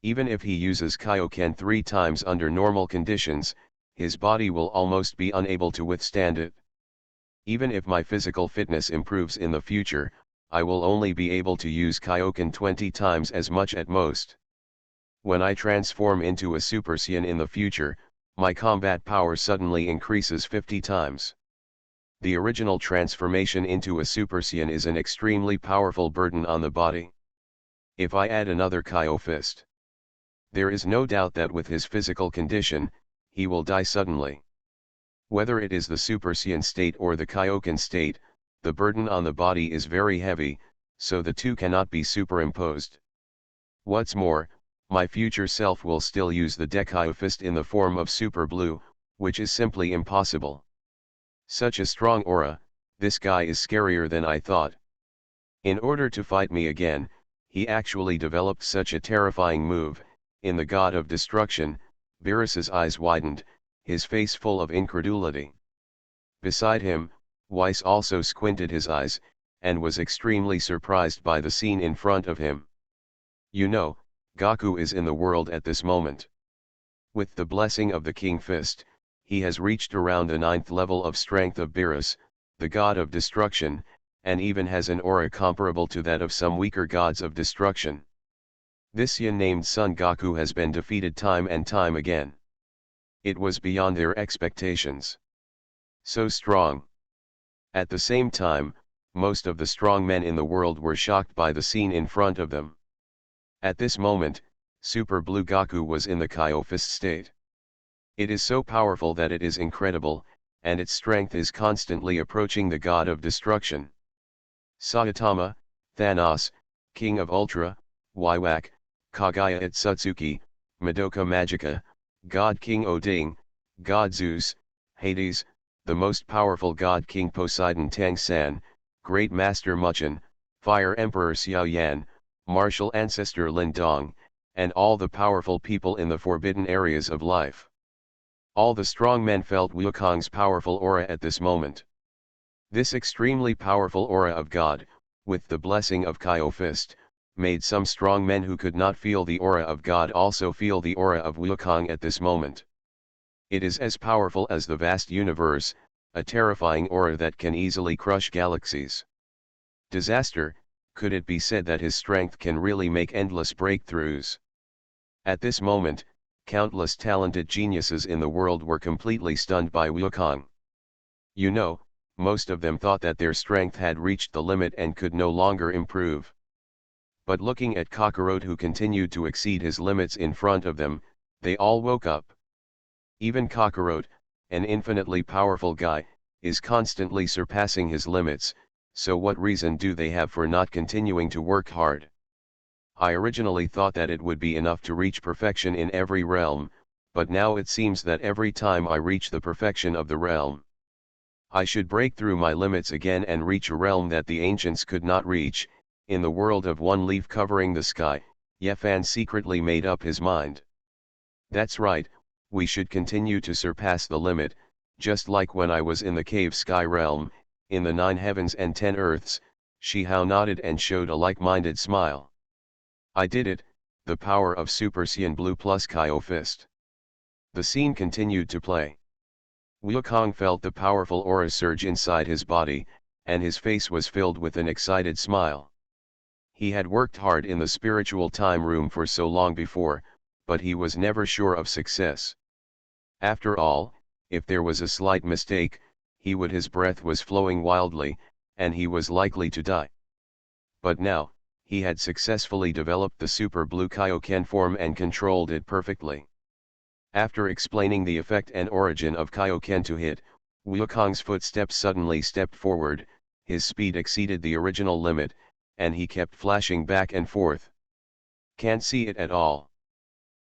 Even if he uses Kaioken 3 times under normal conditions, his body will almost be unable to withstand it. Even if my physical fitness improves in the future, I will only be able to use Kaioken 20 times as much at most. When I transform into a Super Saiyan in the future, my combat power suddenly increases 50 times. The original transformation into a Super Saiyan is an extremely powerful burden on the body. If I add another Kaio fist, there is no doubt that with his physical condition, he will die suddenly. Whether it is the Super Saiyan state or the Kaioken state, the burden on the body is very heavy, so the two cannot be superimposed. What's more, my future self will still use the Kaio fist in the form of Super Blue, which is simply impossible. Such a strong aura, this guy is scarier than I thought. In order to fight me again, he actually developed such a terrifying move. In the God of Destruction, Beerus's eyes widened, his face full of incredulity. Beside him, Whis also squinted his eyes, and was extremely surprised by the scene in front of him. You know, Goku is in the world at this moment. With the blessing of the King Fist, he has reached around the 9th level of strength of Beerus, the God of Destruction, and even has an aura comparable to that of some weaker gods of destruction. This Saiyan named Son Goku has been defeated time and time again. It was beyond their expectations. So strong. At the same time, most of the strong men in the world were shocked by the scene in front of them. At this moment, Super Blue Goku was in the Kaio fist state. It is so powerful that it is incredible, and its strength is constantly approaching the God of Destruction. Saitama, Thanos, King of Ultra, Wiwak, Kagaya Itsutsuki, Madoka Magica, God King Odin, God Zeus, Hades, the most powerful God King Poseidon Tang-san, Great Master Muchen, Fire Emperor Xiao Yan, Martial Ancestor Lin Dong, and all the powerful people in the forbidden areas of life. All the strong men felt Wukong's powerful aura at this moment. This extremely powerful aura of God, with the blessing of Kaio-fist, made some strong men who could not feel the aura of God also feel the aura of Wukong at this moment. It is as powerful as the vast universe, a terrifying aura that can easily crush galaxies. Disaster, could it be said that his strength can really make endless breakthroughs? At this moment, countless talented geniuses in the world were completely stunned by Wukong. You know, most of them thought that their strength had reached the limit and could no longer improve. But looking at Kakarot, who continued to exceed his limits in front of them, they all woke up. Even Kakarot, an infinitely powerful guy, is constantly surpassing his limits, so what reason do they have for not continuing to work hard? I originally thought that it would be enough to reach perfection in every realm, but now it seems that every time I reach the perfection of the realm, I should break through my limits again and reach a realm that the ancients could not reach. In the world of one leaf covering the sky, Yefan secretly made up his mind. That's right, we should continue to surpass the limit, just like when I was in the cave sky realm, in the 9 heavens and 10 earths. Shihao nodded and showed a like-minded smile. I did it, the power of Super Saiyan Blue plus Kaio-fist. The scene continued to play. Wukong felt the powerful aura surge inside his body, and his face was filled with an excited smile. He had worked hard in the spiritual time room for so long before, but he was never sure of success. After all, if there was a slight mistake, his breath was flowing wildly, and he was likely to die. But now, he had successfully developed the Super Blue Kaioken form and controlled it perfectly. After explaining the effect and origin of Kaioken to hit, Wukong's footsteps suddenly stepped forward, his speed exceeded the original limit, and he kept flashing back and forth. Can't see it at all.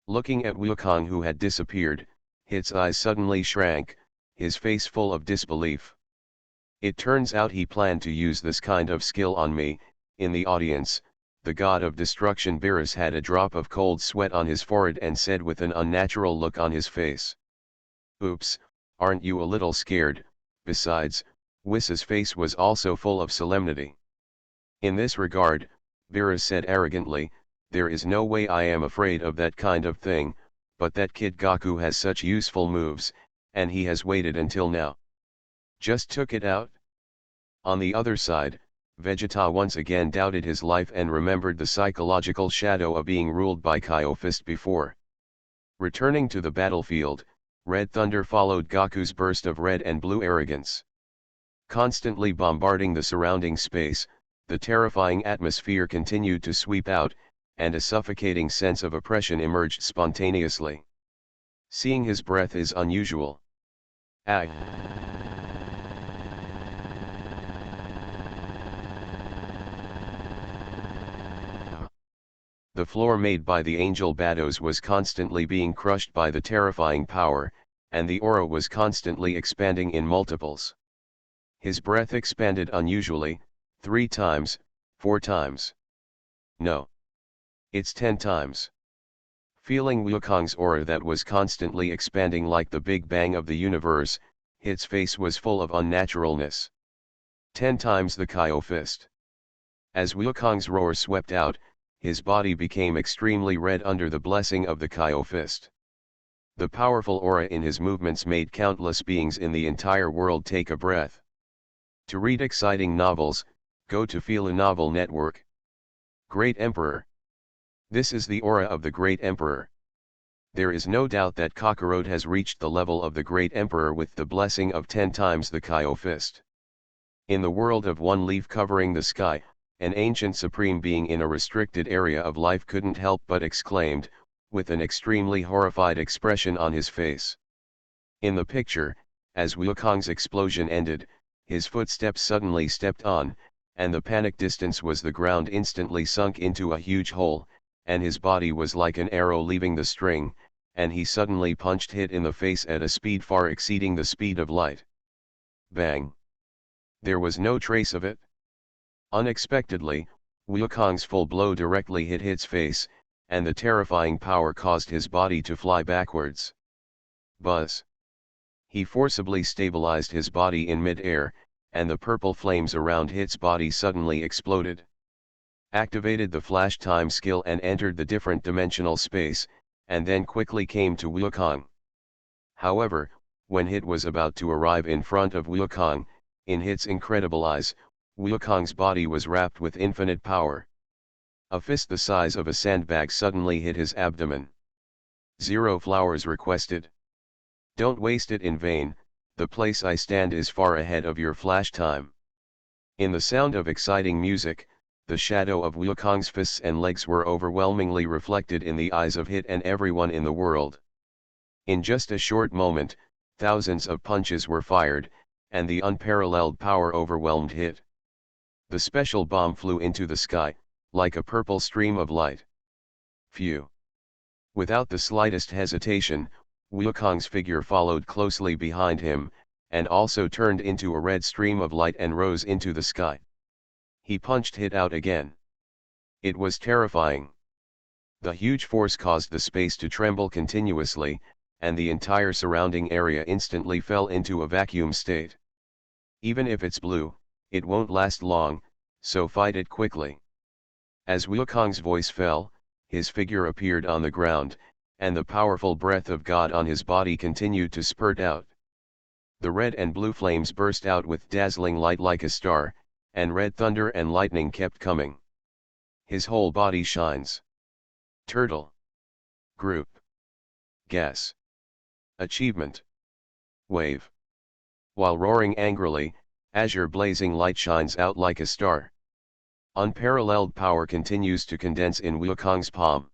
Looking at Wukong, who had disappeared, his eyes suddenly shrank, his face full of disbelief. It turns out he planned to use this kind of skill on me. In the audience, the god of destruction Beerus had a drop of cold sweat on his forehead and said with an unnatural look on his face. Oops, aren't you a little scared? Besides, Whis' face was also full of solemnity. In this regard, Beerus said arrogantly, there is no way I am afraid of that kind of thing, but that kid Gaku has such useful moves, and he has waited until now. Just took it out? On the other side, Vegeta once again doubted his life and remembered the psychological shadow of being ruled by Kaio-fist before. Returning to the battlefield, Red Thunder followed Gaku's burst of red and blue arrogance. Constantly bombarding the surrounding space, the terrifying atmosphere continued to sweep out, and a suffocating sense of oppression emerged spontaneously. Seeing his breath is unusual. Ah. The floor made by the angel Bados was constantly being crushed by the terrifying power, and the aura was constantly expanding in multiples. His breath expanded unusually, 3 times, 4 times. No. It's 10 times. Feeling Wukong's aura that was constantly expanding like the Big Bang of the universe, his face was full of unnaturalness. 10 times the Kaio-fist. As Wukong's roar swept out, his body became extremely red under the blessing of the Kaio-fist. The powerful aura in his movements made countless beings in the entire world take a breath. To read exciting novels, go to Fila Novel Network. Great Emperor. This is the aura of the Great Emperor. There is no doubt that Kakarot has reached the level of the Great Emperor with the blessing of 10 times the Kaio-fist. In the world of one leaf covering the sky, an ancient supreme being in a restricted area of life couldn't help but exclaimed, with an extremely horrified expression on his face. In the picture, as Wukong's explosion ended, his footsteps suddenly stepped on, and the panic distance was the ground instantly sunk into a huge hole, and his body was like an arrow leaving the string, and he suddenly punched Hit in the face at a speed far exceeding the speed of light. Bang! There was no trace of it. Unexpectedly, Wukong's full blow directly hit Hit's face, and the terrifying power caused his body to fly backwards. Buzz! He forcibly stabilized his body in mid-air, and the purple flames around Hit's body suddenly exploded. Activated the flash time skill and entered the different dimensional space, and then quickly came to Wukong. However, when Hit was about to arrive in front of Wukong, in Hit's incredible eyes, Wukong's body was wrapped with infinite power. A fist the size of a sandbag suddenly hit his abdomen. 0 flowers requested. Don't waste it in vain, the place I stand is far ahead of your flash time. In the sound of exciting music, the shadow of Wukong's fists and legs were overwhelmingly reflected in the eyes of Hit and everyone in the world. In just a short moment, thousands of punches were fired, and the unparalleled power overwhelmed Hit. The special bomb flew into the sky, like a purple stream of light. Phew! Without the slightest hesitation, Wukong's figure followed closely behind him, and also turned into a red stream of light and rose into the sky. He punched Hit out again. It was terrifying. The huge force caused the space to tremble continuously, and the entire surrounding area instantly fell into a vacuum state. Even if it's blue, it won't last long, so fight it quickly. As Wukong's voice fell, his figure appeared on the ground, and the powerful breath of God on his body continued to spurt out. The red and blue flames burst out with dazzling light like a star, and red thunder and lightning kept coming. His whole body shines. Turtle. Group. Guess. Achievement. Wave. While roaring angrily, azure blazing light shines out like a star. Unparalleled power continues to condense in Wukong's palm.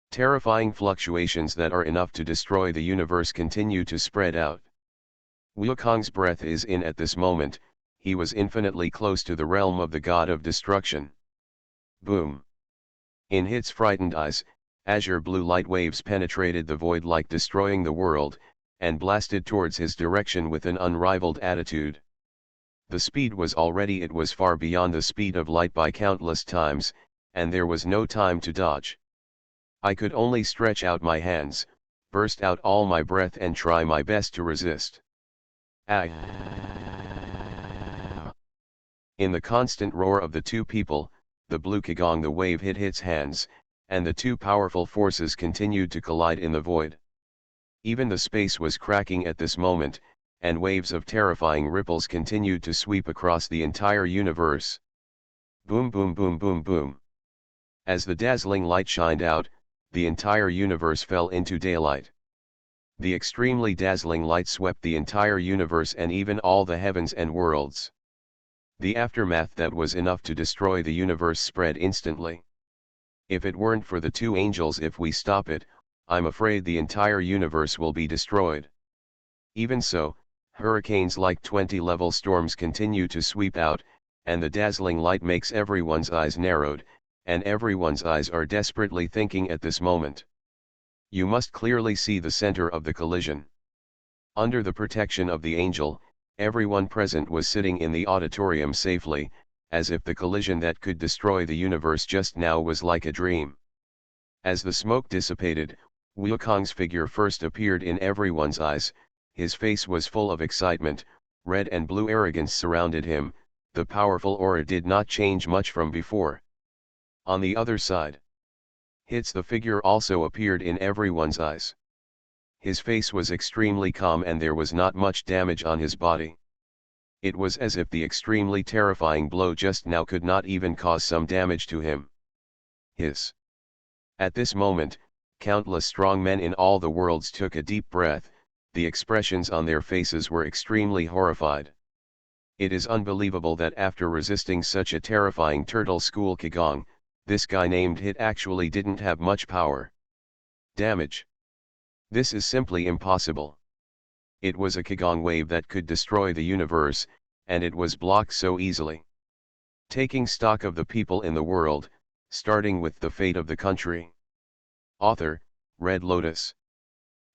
Terrifying fluctuations that are enough to destroy the universe continue to spread out. Wukong's breath is in at this moment, he was infinitely close to the realm of the god of destruction. Boom! In Hit's frightened eyes, azure blue light waves penetrated the void like destroying the world, and blasted towards his direction with an unrivaled attitude. The speed was far beyond the speed of light by countless times, and there was no time to dodge. I could only stretch out my hands, burst out all my breath and try my best to resist. In the constant roar of the two people, the blue Qigong the wave hit Hit's hands, and the two powerful forces continued to collide in the void. Even the space was cracking at this moment, and waves of terrifying ripples continued to sweep across the entire universe. Boom boom boom boom boom. As the dazzling light shined out, the entire universe fell into daylight. The extremely dazzling light swept the entire universe and even all the heavens and worlds. The aftermath that was enough to destroy the universe spread instantly. If it weren't for the two angels, if we stop it, I'm afraid the entire universe will be destroyed. Even so, hurricanes like 20-level storms continue to sweep out, and the dazzling light makes everyone's eyes narrowed, and everyone's eyes are desperately thinking at this moment. You must clearly see the center of the collision. Under the protection of the angel, everyone present was sitting in the auditorium safely, as if the collision that could destroy the universe just now was like a dream. As the smoke dissipated, Wukong's figure first appeared in everyone's eyes. His face was full of excitement, red and blue arrogance surrounded him, the powerful aura did not change much from before. On the other side, Hit's the figure also appeared in everyone's eyes. His face was extremely calm and there was not much damage on his body. It was as if the extremely terrifying blow just now could not even cause some damage to him. Hiss. At this moment, countless strong men in all the worlds took a deep breath. The expressions on their faces were extremely horrified. It is unbelievable that after resisting such a terrifying turtle school Qigong, this guy named Hit actually didn't have much power. Damage. This is simply impossible. It was a Qigong wave that could destroy the universe, and it was blocked so easily. Taking stock of the people in the world, starting with the fate of the country. Author, Red Lotus.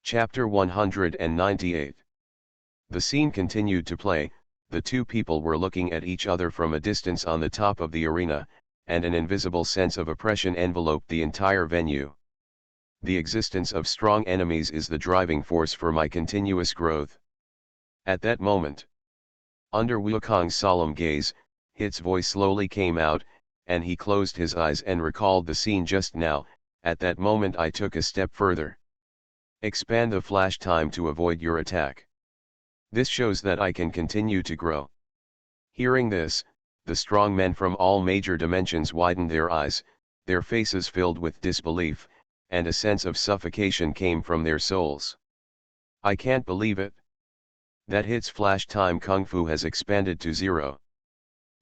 Chapter 198. The scene continued to play. The two people were looking at each other from a distance on the top of the arena, and an invisible sense of oppression enveloped the entire venue. The existence of strong enemies is the driving force for my continuous growth. At that moment, under Wukong's solemn gaze, Hit's voice slowly came out, and he closed his eyes and recalled the scene just now. At that moment I took a step further. Expand the flash time to avoid your attack. This shows that I can continue to grow. Hearing this, the strong men from all major dimensions widened their eyes, their faces filled with disbelief, and a sense of suffocation came from their souls. I can't believe it. That Hit's flash time kung fu has expanded to 0.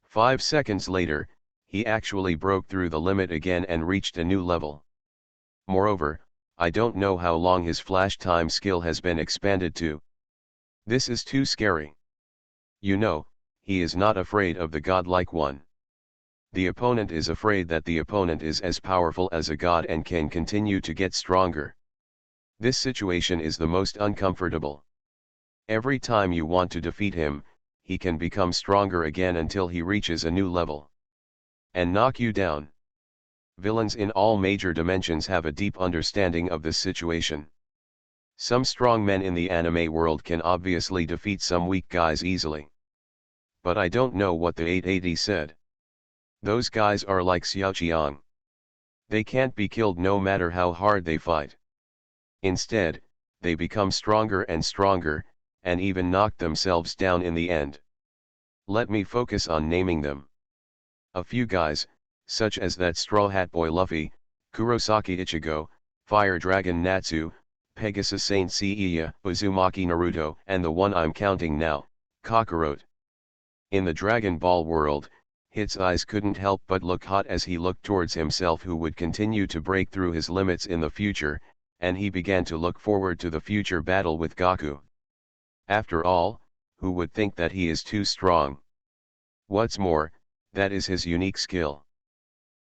5 seconds later, he actually broke through the limit again and reached a new level. Moreover, I don't know how long his flash time skill has been expanded to. This is too scary. You know, he is not afraid of the godlike one. The opponent is afraid that the opponent is as powerful as a god and can continue to get stronger. This situation is the most uncomfortable. Every time you want to defeat him, he can become stronger again until he reaches a new level and knock you down. Villains in all major dimensions have a deep understanding of this situation. Some strong men in the anime world can obviously defeat some weak guys easily. But I don't know what the 880 said. Those guys are like Xiaoqiang. They can't be killed no matter how hard they fight. Instead, they become stronger and stronger, and even knock themselves down in the end. Let me focus on naming them. A few guys, such as that Straw Hat Boy Luffy, Kurosaki Ichigo, Fire Dragon Natsu, Pegasus Saint Seiya, Uzumaki Naruto, and the one I'm counting now, Kakarot. In the Dragon Ball world, Hit's eyes couldn't help but look hot as he looked towards himself who would continue to break through his limits in the future, and he began to look forward to the future battle with Goku. After all, who would think that he is too strong? What's more, that is his unique skill.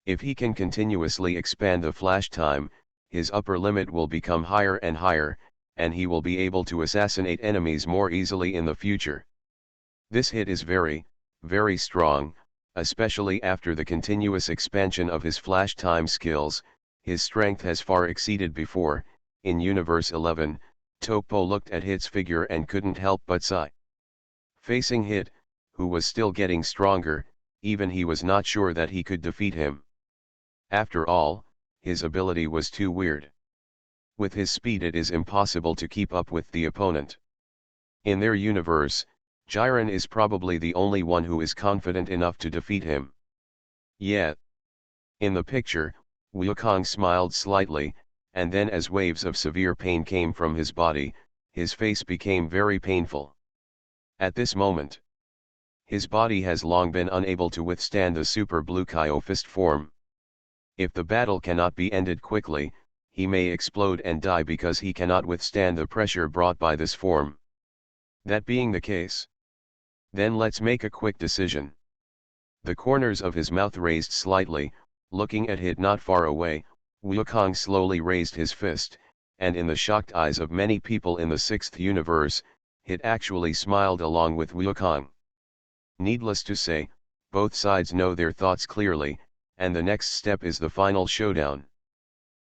If he can continuously expand the flash time, his upper limit will become higher and higher, and he will be able to assassinate enemies more easily in the future. This Hit is very, very strong, especially after the continuous expansion of his flash time skills. His strength has far exceeded before. In Universe 11, Topo looked at Hit's figure and couldn't help but sigh. Facing Hit, who was still getting stronger, even he was not sure that he could defeat him. After all, his ability was too weird. With his speed it is impossible to keep up with the opponent. In their universe, Jiren is probably the only one who is confident enough to defeat him. Yet, in the picture, Wukong smiled slightly, and then as waves of severe pain came from his body, his face became very painful. At this moment, his body has long been unable to withstand the Super Blue Kaio Fist form. If the battle cannot be ended quickly, he may explode and die because he cannot withstand the pressure brought by this form. That being the case, then let's make a quick decision. The corners of his mouth raised slightly, looking at Hit not far away. Wukong slowly raised his fist, and in the shocked eyes of many people in the sixth universe, Hit actually smiled along with Wukong. Needless to say, both sides know their thoughts clearly, and the next step is the final showdown.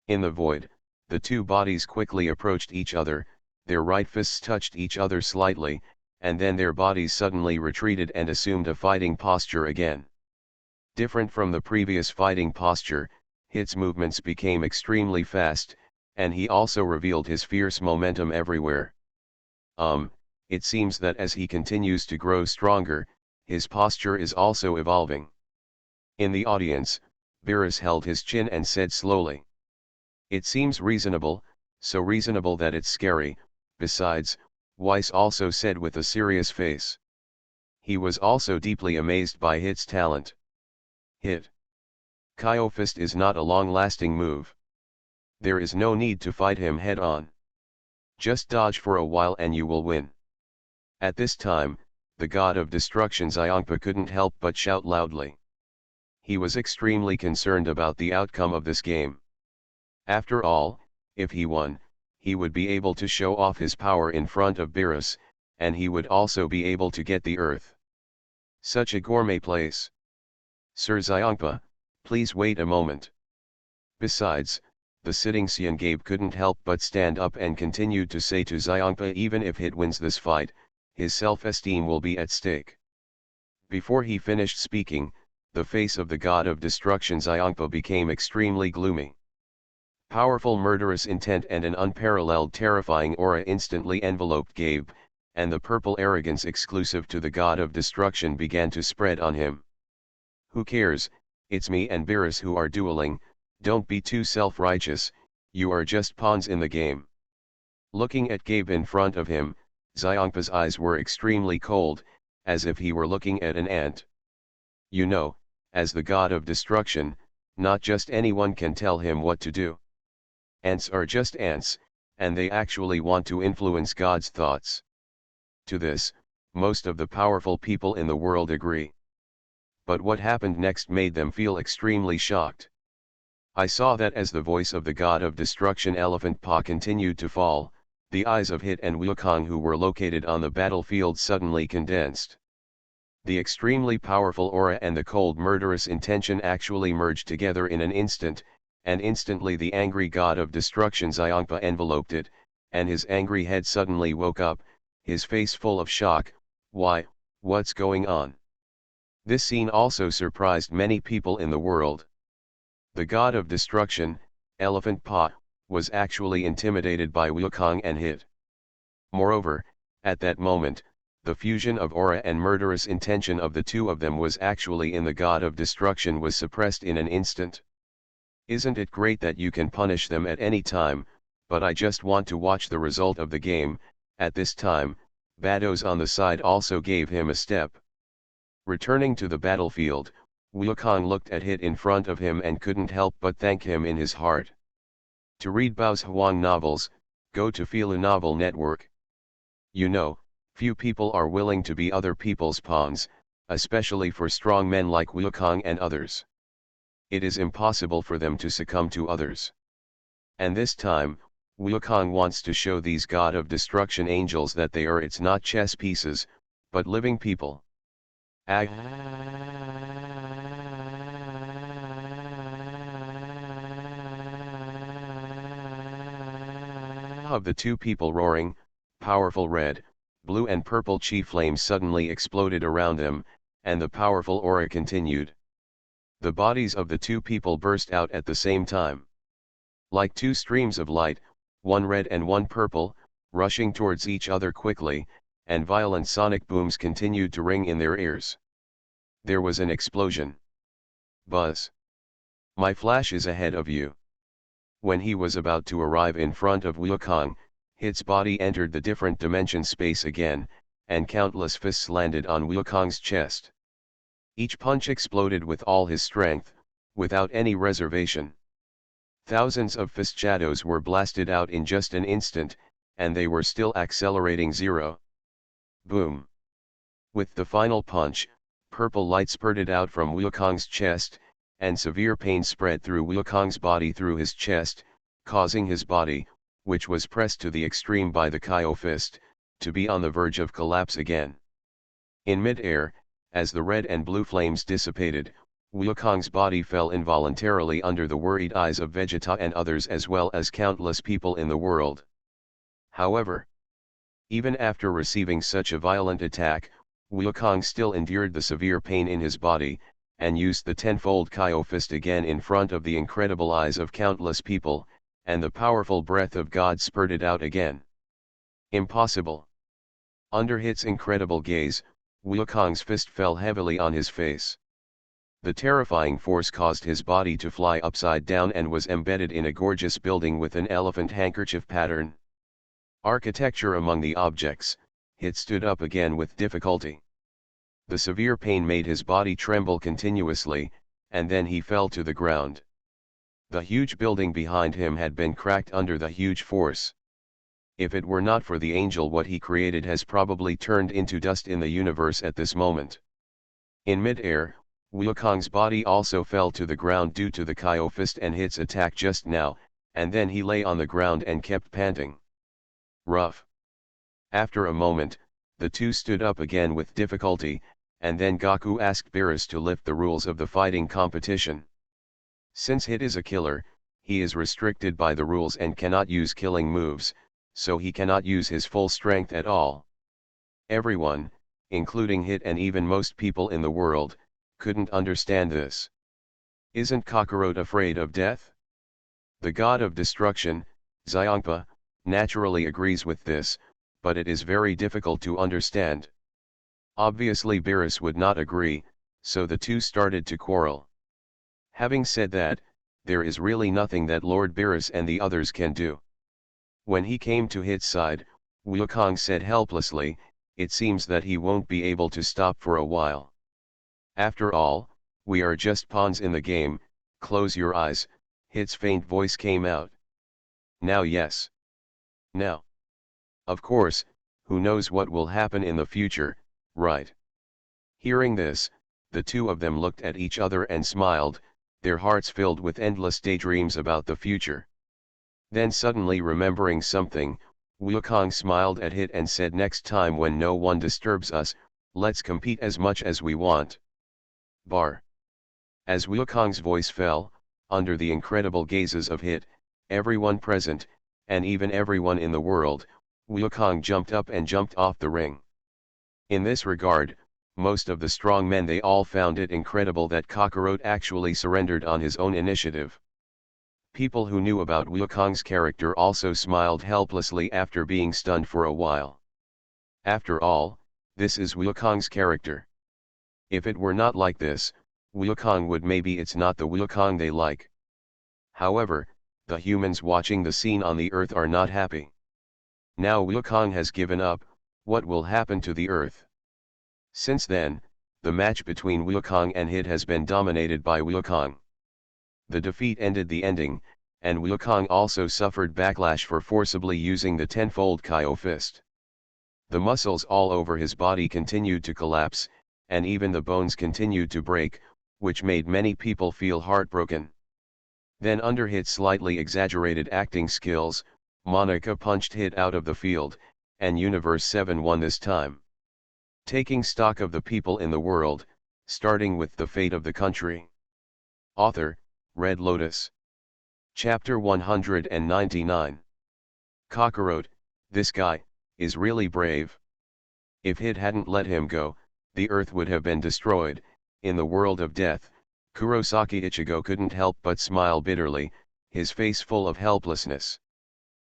In the void, the two bodies quickly approached each other, their right fists touched each other slightly, and then their bodies suddenly retreated and assumed a fighting posture again. Different from the previous fighting posture, Hit's movements became extremely fast, and he also revealed his fierce momentum everywhere. It seems that as he continues to grow stronger, his posture is also evolving. In the audience, Beerus held his chin and said slowly, "It seems reasonable, so reasonable that it's scary." Besides, Weiss also said with a serious face. He was also deeply amazed by Hit's talent. Hit. Kaio Fist is not a long-lasting move. There is no need to fight him head-on. Just dodge for a while and you will win. At this time, the god of destruction Xiongpa couldn't help but shout loudly. he was extremely concerned about the outcome of this game. After all, if he won, he would be able to show off his power in front of Beerus, and he would also be able to get the Earth. Such a gourmet place. Sir Xiongpa, please wait a moment. Besides, the sitting Gabe couldn't help but stand up and continued to say to Xiongpa, even if Hit wins this fight, his self-esteem will be at stake. Before he finished speaking, the face of the god of destruction Xiongpa became extremely gloomy. Powerful murderous intent and an unparalleled terrifying aura instantly enveloped Gabe, and the purple arrogance exclusive to the god of destruction began to spread on him. Who cares, it's me and Beerus who are dueling, don't be too self-righteous, you are just pawns in the game. Looking at Gabe in front of him, Xiongpa's eyes were extremely cold, as if he were looking at an ant. You know, as the god of destruction, not just anyone can tell him what to do. Ants are just ants, and they actually want to influence God's thoughts. To this, most of the powerful people in the world agree. But what happened next made them feel extremely shocked. I saw that as the voice of the god of destruction Elephant Paw continued to fall, the eyes of Hit and Wukong who were located on the battlefield suddenly condensed. The extremely powerful aura and the cold murderous intention actually merged together in an instant, and instantly the angry god of destruction Xiongpa enveloped it, and his angry head suddenly woke up, his face full of shock. Why, what's going on? This scene also surprised many people in the world. The god of destruction, Elephant Paw, was actually intimidated by Wukong and Hit. Moreover, at that moment, the fusion of aura and murderous intention of the two of them was actually in the god of destruction was suppressed in an instant. Isn't it great that you can punish them at any time, but I just want to watch the result of the game. At this time, Bados on the side also gave him a step. Returning to the battlefield, Wukong looked at Hit in front of him and couldn't help but thank him in his heart. To read Bao's Huang novels, go to Filu Novel Network. You know, few people are willing to be other people's pawns, especially for strong men like Wukong and others. It is impossible for them to succumb to others. And this time, Wukong wants to show these god of destruction angels that they are it's not chess pieces, but living people. Of the two people roaring, powerful red, blue and purple chi flames suddenly exploded around them, and the powerful aura continued. The bodies of the two people burst out at the same time. Like two streams of light, one red and one purple, rushing towards each other quickly, and violent sonic booms continued to ring in their ears. There was an explosion. Buzz. My flash is ahead of you. When he was about to arrive in front of Wukong, Hit's body entered the different dimension space again, and countless fists landed on Wukong's chest. Each punch exploded with all his strength, without any reservation. Thousands of fist shadows were blasted out in just an instant, and they were still accelerating zero. Boom. With the final punch, purple light spurted out from Wukong's chest, and severe pain spread through Wukong's body through his chest, causing his body, which was pressed to the extreme by the Kyo fist, to be on the verge of collapse again. In mid-air, as the red and blue flames dissipated, Wukong's body fell involuntarily under the worried eyes of Vegeta and others as well as countless people in the world. However, even after receiving such a violent attack, Wukong still endured the severe pain in his body, and used the tenfold Kyo fist again in front of the incredible eyes of countless people, and the powerful breath of God spurted out again. Impossible. Under Hit's incredible gaze, Wukong's fist fell heavily on his face. The terrifying force caused his body to fly upside down and was embedded in a gorgeous building with an elephant handkerchief pattern. Architecture among the objects, Hit stood up again with difficulty. The severe pain made his body tremble continuously, and then he fell to the ground. The huge building behind him had been cracked under the huge force. If it were not for the angel, what he created has probably turned into dust in the universe at this moment. In mid-air, Wukong's body also fell to the ground due to the Kyo fist and Hit's attack just now, and then he lay on the ground and kept panting. Rough. After a moment, the two stood up again with difficulty, and then Goku asked Beerus to lift the rules of the fighting competition. Since Hit is a killer, he is restricted by the rules and cannot use killing moves, so he cannot use his full strength at all. Everyone, including Hit and even most people in the world, couldn't understand this. Isn't Kakarot afraid of death? The god of destruction, Xiongpa, naturally agrees with this, but it is very difficult to understand. Obviously Beerus would not agree, so the two started to quarrel. Having said that, there is really nothing that Lord Beerus and the others can do. When he came to Hit's side, Wukong said helplessly, "It seems that he won't be able to stop for a while. After all, we are just pawns in the game, close your eyes." Hit's faint voice came out. "Now yes. Now. Of course, who knows what will happen in the future, right?" Hearing this, the two of them looked at each other and smiled, their hearts filled with endless daydreams about the future. Then suddenly remembering something, Wukong smiled at Hit and said, "Next time when no one disturbs us, let's compete as much as we want." Bar. As Wukong's voice fell, under the incredible gazes of Hit, everyone present, and even everyone in the world, Wukong jumped up and jumped off the ring. In this regard, most of the strong men, they all found it incredible that Kakarot actually surrendered on his own initiative. People who knew about Wukong's character also smiled helplessly after being stunned for a while. After all, this is Wukong's character. If it were not like this, Wukong would maybe it's not the Wukong they like. However, the humans watching the scene on the Earth are not happy. Now Wukong has given up, what will happen to the Earth? Since then, the match between Wukong and Hit has been dominated by Wukong. The defeat ended the ending, and Wukong also suffered backlash for forcibly using the tenfold Kyo fist. The muscles all over his body continued to collapse, and even the bones continued to break, which made many people feel heartbroken. Then under Hit's slightly exaggerated acting skills, Monica punched Hit out of the field, and Universe 7 won this time. Taking stock of the people in the world, starting with the fate of the country. Author, Red Lotus. Chapter 199. Kakarot, this guy, is really brave. If Hit hadn't let him go, the Earth would have been destroyed. In the world of death, Kurosaki Ichigo couldn't help but smile bitterly, his face full of helplessness.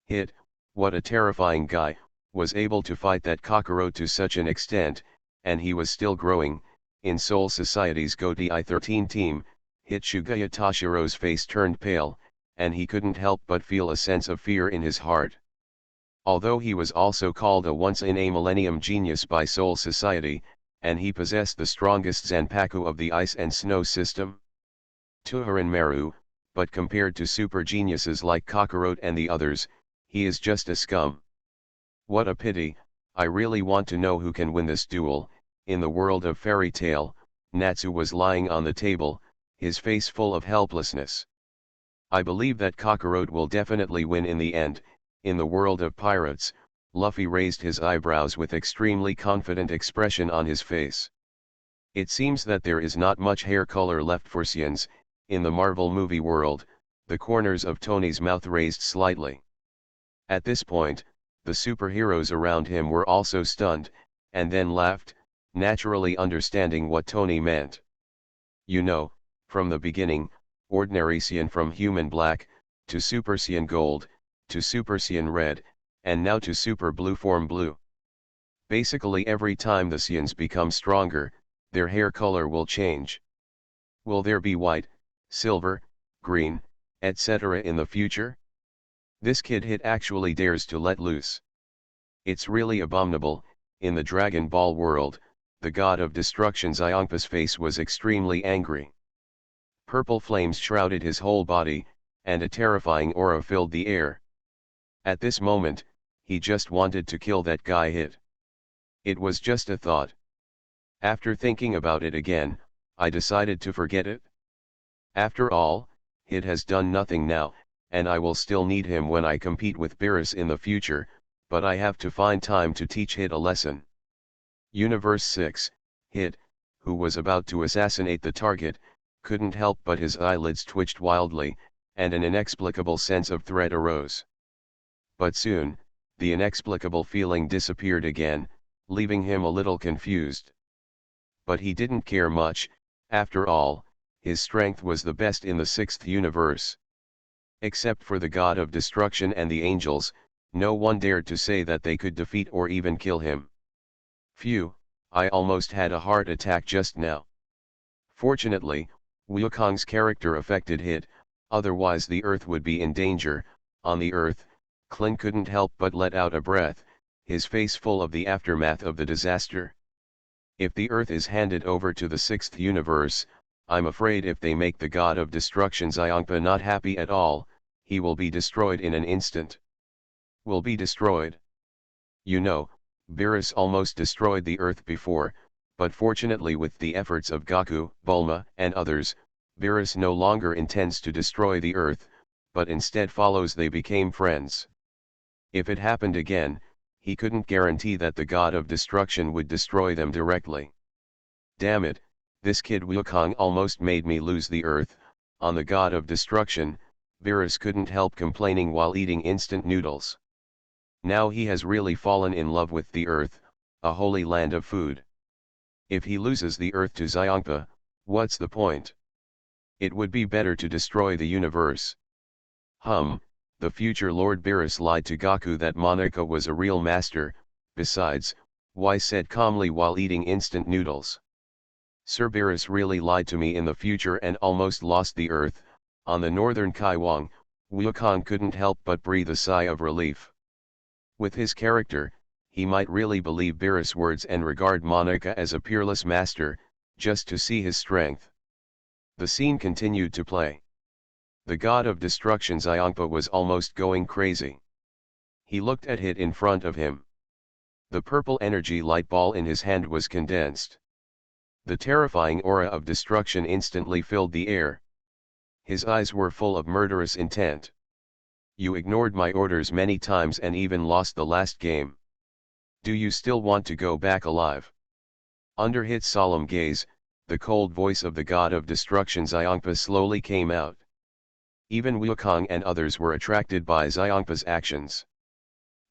Hit, what a terrifying guy, was able to fight that Kakarot to such an extent, and he was still growing. In Soul Society's GoTi 13 team, Hit Shugaya Tashiro's face turned pale, and he couldn't help but feel a sense of fear in his heart. Although he was also called a once-in-a-millennium genius by Soul Society, and he possessed the strongest Zanpaku of the Ice and Snow system, Tuharan Maru, but compared to super geniuses like Kakarot and the others, he is just a scum. What a pity, I really want to know who can win this duel. In the world of fairy tale, Natsu was lying on the table, his face full of helplessness. I believe that Kakarot will definitely win in the end. In the world of pirates, Luffy raised his eyebrows with extremely confident expression on his face. It seems that there is not much hair color left for Saiyans. In the Marvel movie world, the corners of Tony's mouth raised slightly. At this point, the superheroes around him were also stunned, and then laughed, naturally understanding what Tony meant. You know, from the beginning, ordinary Saiyan from human black, to Super Saiyan gold, to Super Saiyan red, and now to Super blue form blue. Basically every time the Saiyans become stronger, their hair color will change. Will there be white, silver, green, etc. in the future? This kid Hit actually dares to let loose. It's really abominable. In the Dragon Ball world, the god of destruction Xiongpa's face was extremely angry. Purple flames shrouded his whole body, and a terrifying aura filled the air. At this moment, he just wanted to kill that guy Hit. It was just a thought. After thinking about it again, I decided to forget it. After all, Hit has done nothing now, and I will still need him when I compete with Beerus in the future, but I have to find time to teach Hit a lesson. Universe 6, Hit, who was about to assassinate the target, couldn't help but his eyelids twitched wildly, and an inexplicable sense of threat arose. But soon, the inexplicable feeling disappeared again, leaving him a little confused. But he didn't care much, after all, his strength was the best in the sixth universe. Except for the god of destruction and the angels, no one dared to say that they could defeat or even kill him. Phew, I almost had a heart attack just now. Fortunately, Wukong's character affected Hit, otherwise the Earth would be in danger. On the Earth, Clint couldn't help but let out a breath, his face full of the aftermath of the disaster. If the Earth is handed over to the sixth universe, I'm afraid if they make the god of destruction Xiongpa not happy at all, he will be destroyed in an instant. Will be destroyed. You know, Beerus almost destroyed the Earth before, but fortunately with the efforts of Goku, Bulma, and others, Beerus no longer intends to destroy the Earth, but instead follows they became friends. If it happened again, he couldn't guarantee that the god of destruction would destroy them directly. Damn it, this kid Wukong almost made me lose the Earth. On the god of destruction, Beerus couldn't help complaining while eating instant noodles. Now he has really fallen in love with the Earth, a holy land of food. If he loses the Earth to Xiongpa, what's the point? It would be better to destroy the universe. The future Lord Beerus lied to Goku that Monica was a real master. Besides, Y said calmly while eating instant noodles. Sir Beerus really lied to me in the future and almost lost the Earth. On the northern Kaiwang, Wukong couldn't help but breathe a sigh of relief. With his character, he might really believe Beerus' words and regard Monica as a peerless master, just to see his strength. The scene continued to play. The god of destruction Xiongpa was almost going crazy. He looked at Hit in front of him. The purple energy light ball in his hand was condensed. The terrifying aura of destruction instantly filled the air. His eyes were full of murderous intent. You ignored my orders many times and even lost the last game. Do you still want to go back alive? Under Hit's solemn gaze, the cold voice of the god of destruction Xiongpa slowly came out. Even Wukong and others were attracted by Xiongpa's actions.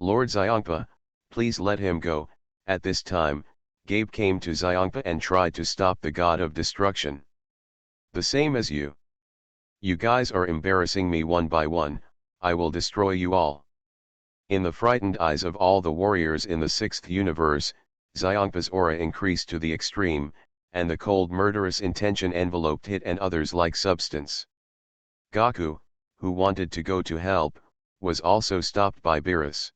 Lord Xiongpa, please let him go. At this time, Gabe came to Xiongpa and tried to stop the god of destruction. The same as you. You guys are embarrassing me one by one, I will destroy you all. In the frightened eyes of all the warriors in the sixth universe, Xiongpa's aura increased to the extreme, and the cold murderous intention enveloped Hit and others like substance. Goku, who wanted to go to help, was also stopped by Beerus.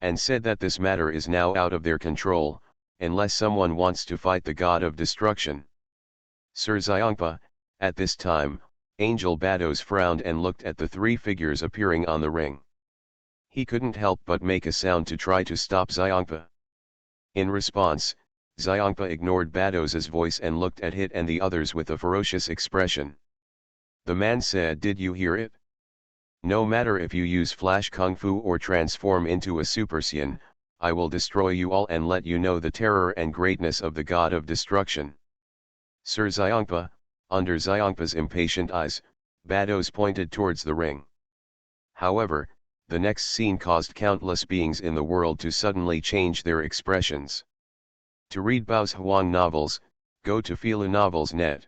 And said that this matter is now out of their control, unless someone wants to fight the god of destruction. Sir Xiongpa, at this time, Angel Bados frowned and looked at the three figures appearing on the ring. He couldn't help but make a sound to try to stop Xiongpa. In response, Xiongpa ignored Bados's voice and looked at Hit and the others with a ferocious expression. The man said, "Did you hear it? No matter if you use Flash Kung Fu or transform into a Super Saiyan, I will destroy you all and let you know the terror and greatness of the god of destruction." Sir Xiongpa, under Xiongpa's impatient eyes, Bados pointed towards the ring. However, the next scene caused countless beings in the world to suddenly change their expressions. To read Bao's Huang novels, go to filunovels.net.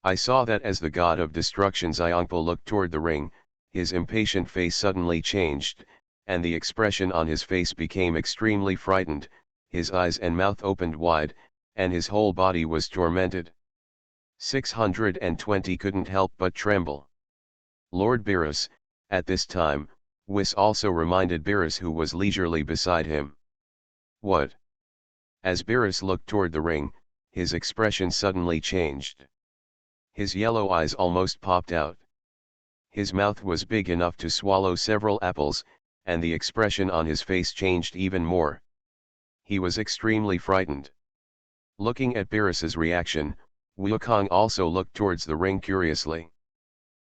I saw that as the god of destruction Xiongpa looked toward the ring, his impatient face suddenly changed, and the expression on his face became extremely frightened, his eyes and mouth opened wide, and his whole body was tormented. 620 couldn't help but tremble. Lord Beerus, at this time, Whis also reminded Beerus, who was leisurely beside him. What? As Beerus looked toward the ring, his expression suddenly changed. His yellow eyes almost popped out. His mouth was big enough to swallow several apples, and the expression on his face changed even more. He was extremely frightened. Looking at Beerus's reaction, Wukong also looked towards the ring curiously.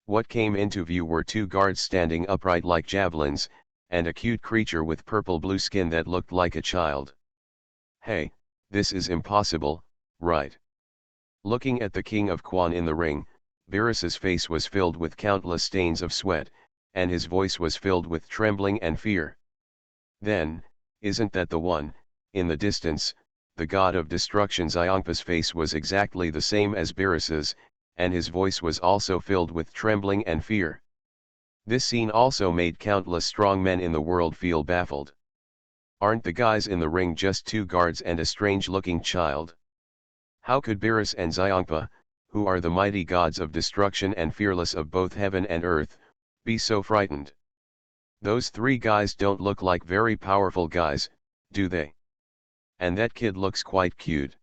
What came into view were two guards standing upright like javelins, and a cute creature with purple-blue skin that looked like a child. Hey, this is impossible, right? Looking at the king of Quan in the ring, Beerus's face was filled with countless stains of sweat, and his voice was filled with trembling and fear. Then, isn't that the one, in the distance, the god of destruction Xiongpa's face was exactly the same as Beerus's, and his voice was also filled with trembling and fear. This scene also made countless strong men in the world feel baffled. Aren't the guys in the ring just two guards and a strange-looking child? How could Beerus and Xiongpa, who are the mighty gods of destruction and fearless of both heaven and earth, be so frightened? Those three guys don't look like very powerful guys, do they? And that kid looks quite cute.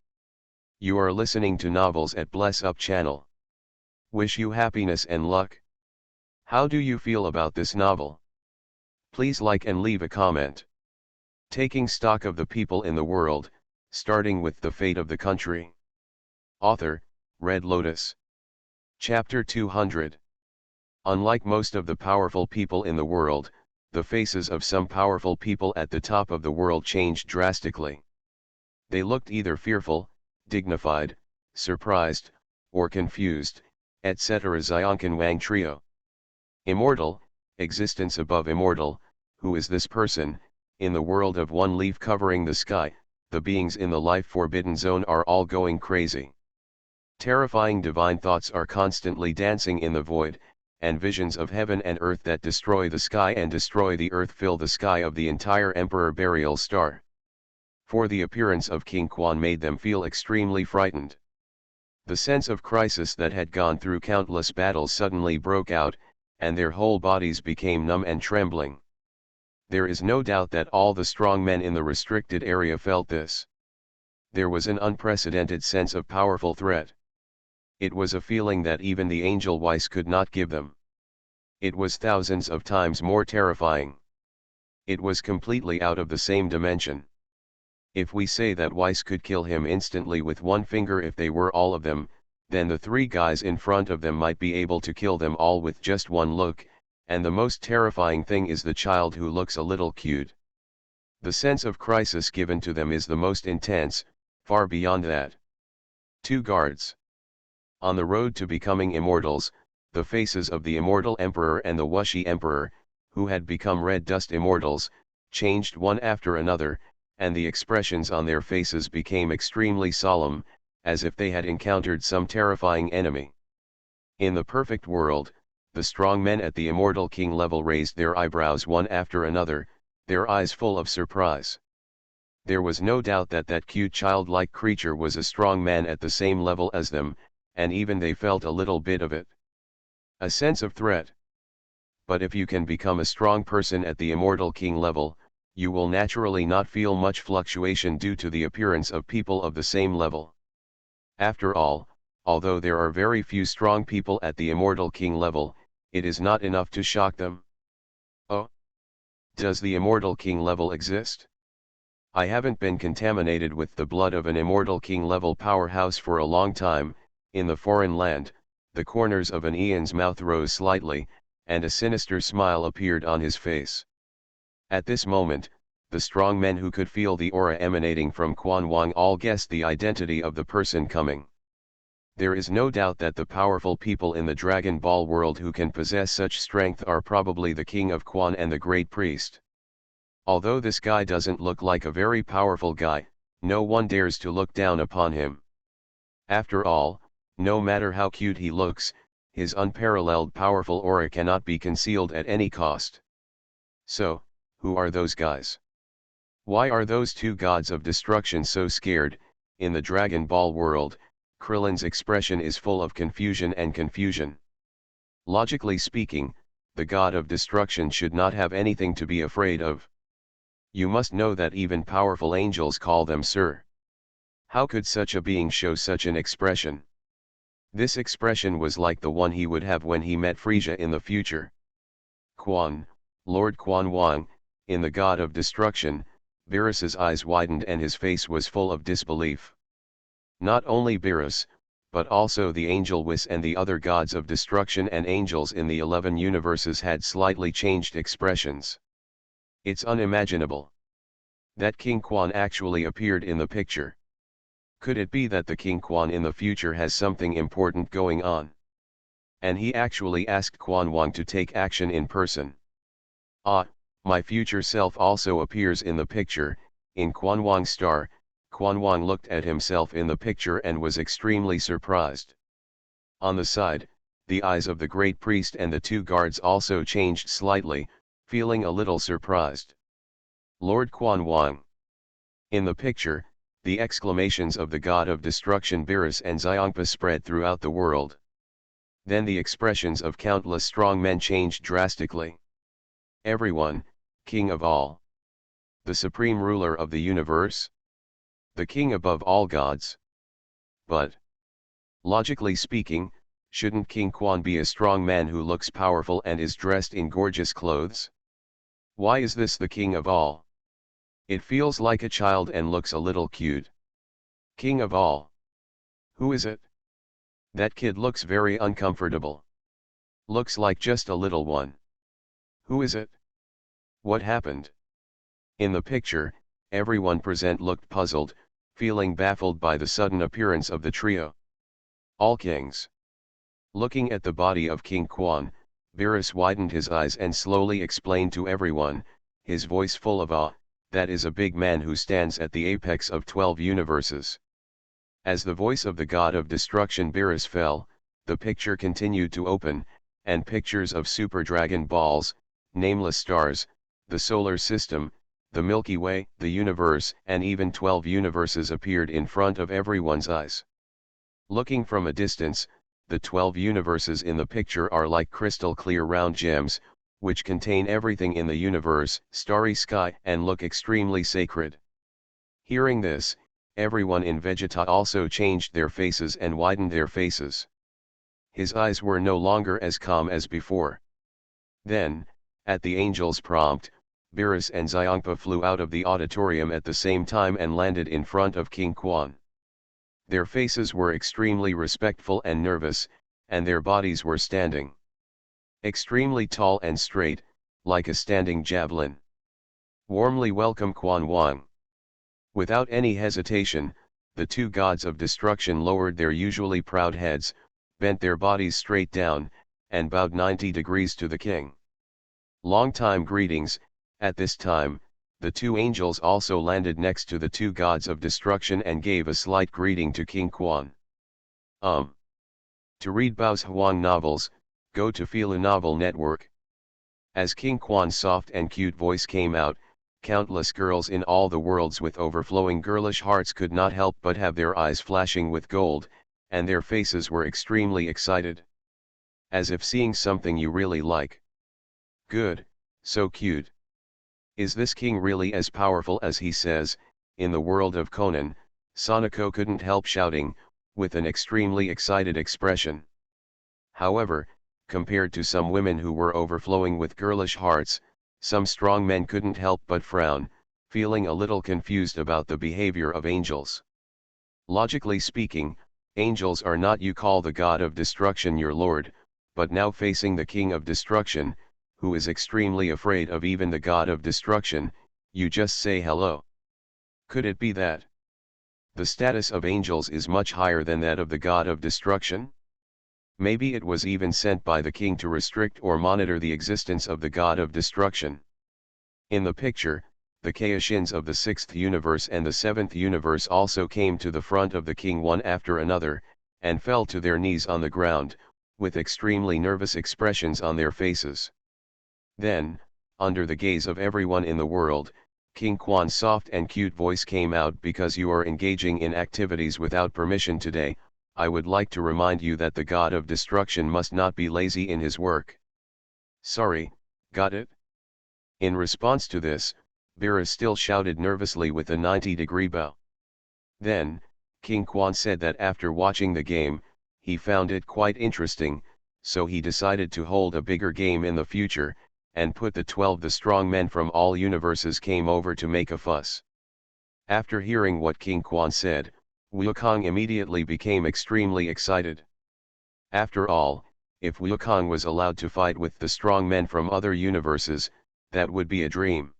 You are listening to Novels at Bless Up channel. Wish you happiness and luck. How do you feel about this novel? Please like and leave a comment. Taking stock of the people in the world, starting with the fate of the country. Author, Red Lotus. Chapter 200. Unlike most of the powerful people in the world, the faces of some powerful people at the top of the world changed drastically. They looked either fearful, dignified, surprised, or confused, etc. Xiongkin Wang Trio. Immortal, existence above immortal, who is this person? In the world of one leaf covering the sky, the beings in the life forbidden zone are all going crazy. Terrifying divine thoughts are constantly dancing in the void, and visions of heaven and earth that destroy the sky and destroy the earth fill the sky of the entire Emperor Burial Star. For the appearance of King Quan made them feel extremely frightened. The sense of crisis that had gone through countless battles suddenly broke out, and their whole bodies became numb and trembling. There is no doubt that all the strong men in the restricted area felt this. There was an unprecedented sense of powerful threat. It was a feeling that even the angel Weiss could not give them. It was thousands of times more terrifying. It was completely out of the same dimension. If we say that Weiss could kill him instantly with one finger if they were all of them, then the three guys in front of them might be able to kill them all with just one look, and the most terrifying thing is the child who looks a little cute. The sense of crisis given to them is the most intense, far beyond that. Two guards. On the road to becoming immortals, the faces of the immortal emperor and the Wuxi emperor, who had become red dust immortals, changed one after another, and the expressions on their faces became extremely solemn, as if they had encountered some terrifying enemy. In the perfect world, the strong men at the immortal king level raised their eyebrows one after another, their eyes full of surprise. There was no doubt that that cute childlike creature was a strong man at the same level as them, and even they felt a little bit of it. A sense of threat. But if you can become a strong person at the immortal king level, you will naturally not feel much fluctuation due to the appearance of people of the same level. After all, although there are very few strong people at the immortal king level, it is not enough to shock them. Oh? Does the immortal king level exist? I haven't been contaminated with the blood of an immortal king level powerhouse for a long time. In the foreign land, the corners of an Ian's mouth rose slightly, and a sinister smile appeared on his face. At this moment, the strong men who could feel the aura emanating from Quan Wang all guessed the identity of the person coming. There is no doubt that the powerful people in the Dragon Ball world who can possess such strength are probably the King of Quan and the Great Priest. Although this guy doesn't look like a very powerful guy, no one dares to look down upon him. After all, no matter how cute he looks, his unparalleled powerful aura cannot be concealed at any cost. So, who are those guys? Why are those two gods of destruction so scared? In the Dragon Ball world, Krillin's expression is full of confusion and confusion. Logically speaking, the god of destruction should not have anything to be afraid of. You must know that even powerful angels call them sir. How could such a being show such an expression? This expression was like the one he would have when he met Frisia in the future. Quan, Lord Quan Wang, in the god of destruction, Beerus's eyes widened and his face was full of disbelief. Not only Beerus, but also the angel Wis and the other gods of destruction and angels in the 11 universes had slightly changed expressions. It's unimaginable that King Quan actually appeared in the picture. Could it be that the King Quan in the future has something important going on? And he actually asked Quan Wang to take action in person. Ah, my future self also appears in the picture. In Quan Wang's star, Quan Wang looked at himself in the picture and was extremely surprised. On the side, the eyes of the great priest and the two guards also changed slightly, feeling a little surprised. Lord Quan Wang. In the picture, the exclamations of the god of destruction Beerus and Xiongpa spread throughout the world. Then the expressions of countless strong men changed drastically. Everyone, king of all. The supreme ruler of the universe. The king above all gods. But, logically speaking, shouldn't King Quan be a strong man who looks powerful and is dressed in gorgeous clothes? Why is this the king of all? It feels like a child and looks a little cute. King of all. Who is it? That kid looks very uncomfortable. Looks like just a little one. Who is it? What happened? In the picture, everyone present looked puzzled, feeling baffled by the sudden appearance of the trio. All kings. Looking at the body of King Quan, Beerus widened his eyes and slowly explained to everyone, his voice full of awe, that is a big man who stands at the apex of 12 universes. As the voice of the god of destruction Beerus fell, the picture continued to open, and pictures of super dragon balls, nameless stars, the solar system, the Milky Way, the universe, and even 12 universes appeared in front of everyone's eyes. Looking from a distance, the 12 universes in the picture are like crystal clear round gems, which contain everything in the universe, starry sky, and look extremely sacred. Hearing this, everyone in Vegeta also changed their faces and widened their faces. His eyes were no longer as calm as before. Then, at the angel's prompt, Beerus and Xiongpa flew out of the auditorium at the same time and landed in front of King Quan. Their faces were extremely respectful and nervous, and their bodies were standing extremely tall and straight, like a standing javelin. Warmly welcome Quan Wang. Without any hesitation, the two gods of destruction lowered their usually proud heads, bent their bodies straight down, and bowed 90 degrees to the king. Long time greetings. At this time, the two angels also landed next to the two gods of destruction and gave a slight greeting to King Quan. To read Bao's Huang novels, go to Fila Novel Network. As King Quan's soft and cute voice came out, countless girls in all the worlds with overflowing girlish hearts could not help but have their eyes flashing with gold, and their faces were extremely excited. As if seeing something you really like. Good, so cute. Is this king really as powerful as he says? In the world of Conan, Sonoko couldn't help shouting, with an extremely excited expression. However, compared to some women who were overflowing with girlish hearts, some strong men couldn't help but frown, feeling a little confused about the behavior of angels. Logically speaking, angels are not you call the god of destruction your lord, but now facing the king of destruction, who is extremely afraid of even the god of destruction, you just say hello. Could it be that the status of angels is much higher than that of the god of destruction? Maybe it was even sent by the king to restrict or monitor the existence of the god of destruction. In the picture, the Kaioshins of the 6th universe and the 7th universe also came to the front of the king one after another, and fell to their knees on the ground, with extremely nervous expressions on their faces. Then, under the gaze of everyone in the world, King Quan's soft and cute voice came out. Because you are engaging in activities without permission today, I would like to remind you that the god of destruction must not be lazy in his work. Sorry, got it? In response to this, Beerus still shouted nervously with a 90-degree bow. Then, King Quan said that after watching the game, he found it quite interesting, so he decided to hold a bigger game in the future, and put the 12 the strong men from all universes came over to make a fuss. After hearing what King Quan said, Wukong immediately became extremely excited. After all, if Wukong was allowed to fight with the strong men from other universes, that would be a dream.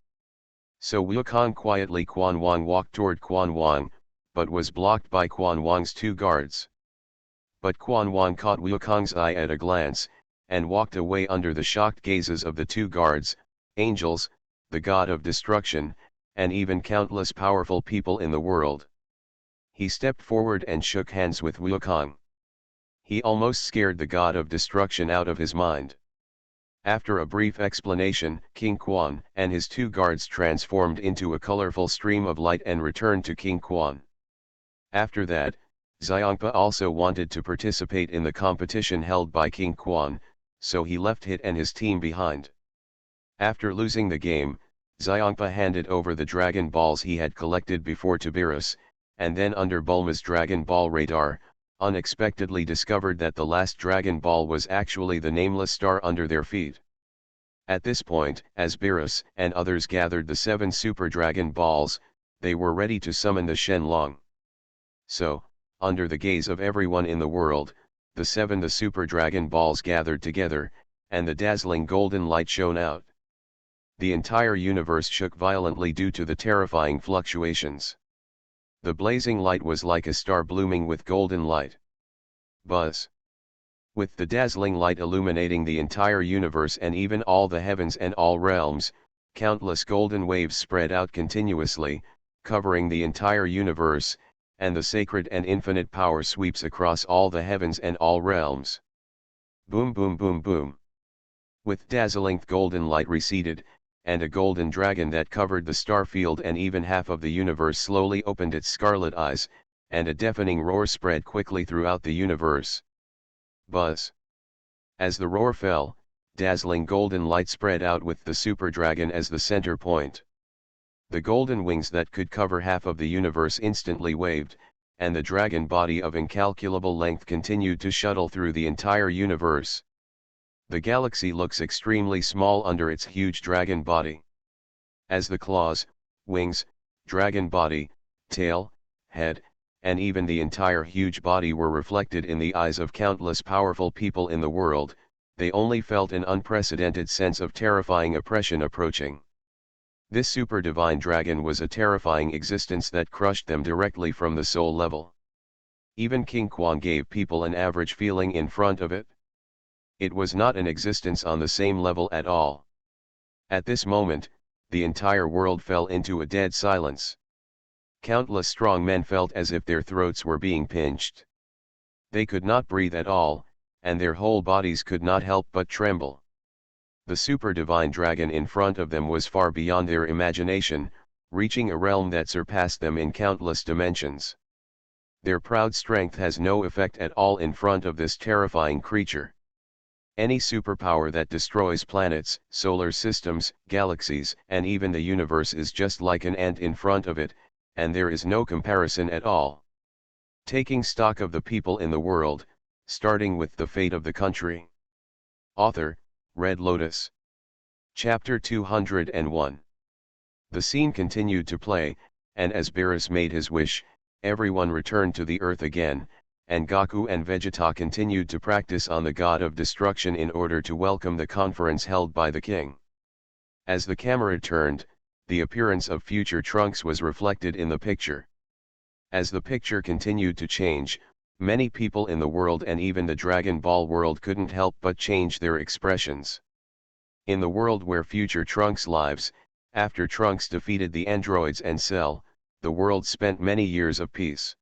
So Wukong quietly Quan Wang walked toward Quan Wang, but was blocked by Quan Wang's two guards. But Quan Wang caught Wukong's eye at a glance, and walked away under the shocked gazes of the two guards, angels, the god of destruction, and even countless powerful people in the world. He stepped forward and shook hands with Wukong. He almost scared the god of destruction out of his mind. After a brief explanation, King Quan and his two guards transformed into a colorful stream of light and returned to King Quan. After that, Xiongpa also wanted to participate in the competition held by King Quan, so he left Hit and his team behind. After losing the game, Xiongpa handed over the Dragon Balls he had collected before to Beerus, and then under Bulma's Dragon Ball radar, unexpectedly discovered that the last Dragon Ball was actually the nameless star under their feet. At this point, as Beerus and others gathered the 7 Super Dragon Balls, they were ready to summon the Shenlong. So, under the gaze of everyone in the world, the 7 Super Dragon Balls gathered together, and the dazzling golden light shone out. The entire universe shook violently due to the terrifying fluctuations. The blazing light was like a star blooming with golden light. Buzz. With the dazzling light illuminating the entire universe and even all the heavens and all realms, countless golden waves spread out continuously, covering the entire universe, and the sacred and infinite power sweeps across all the heavens and all realms. Boom boom boom boom. With dazzling golden light receded, and a golden dragon that covered the star field and even half of the universe slowly opened its scarlet eyes, and a deafening roar spread quickly throughout the universe. Buzz. As the roar fell, dazzling golden light spread out with the super dragon as the center point. The golden wings that could cover half of the universe instantly waved, and the dragon body of incalculable length continued to shuttle through the entire universe. The galaxy looks extremely small under its huge dragon body. As the claws, wings, dragon body, tail, head, and even the entire huge body were reflected in the eyes of countless powerful people in the world, they only felt an unprecedented sense of terrifying oppression approaching. This super divine dragon was a terrifying existence that crushed them directly from the soul level. Even King Quan gave people an average feeling in front of it. It was not an existence on the same level at all. At this moment, the entire world fell into a dead silence. Countless strong men felt as if their throats were being pinched. They could not breathe at all, and their whole bodies could not help but tremble. The super divine dragon in front of them was far beyond their imagination, reaching a realm that surpassed them in countless dimensions. Their proud strength has no effect at all in front of this terrifying creature. Any superpower that destroys planets, solar systems, galaxies, and even the universe is just like an ant in front of it, and there is no comparison at all. Taking stock of the people in the world, starting with the fate of the country. Author, Red Lotus. Chapter 201. The scene continued to play, and as Beerus made his wish, everyone returned to the earth again, and Goku and Vegeta continued to practice on the god of destruction in order to welcome the conference held by the king. As the camera turned, the appearance of future Trunks was reflected in the picture. As the picture continued to change, many people in the world and even the Dragon Ball world couldn't help but change their expressions. In the world where future Trunks lives, after Trunks defeated the androids and Cell, the world spent many years of peace.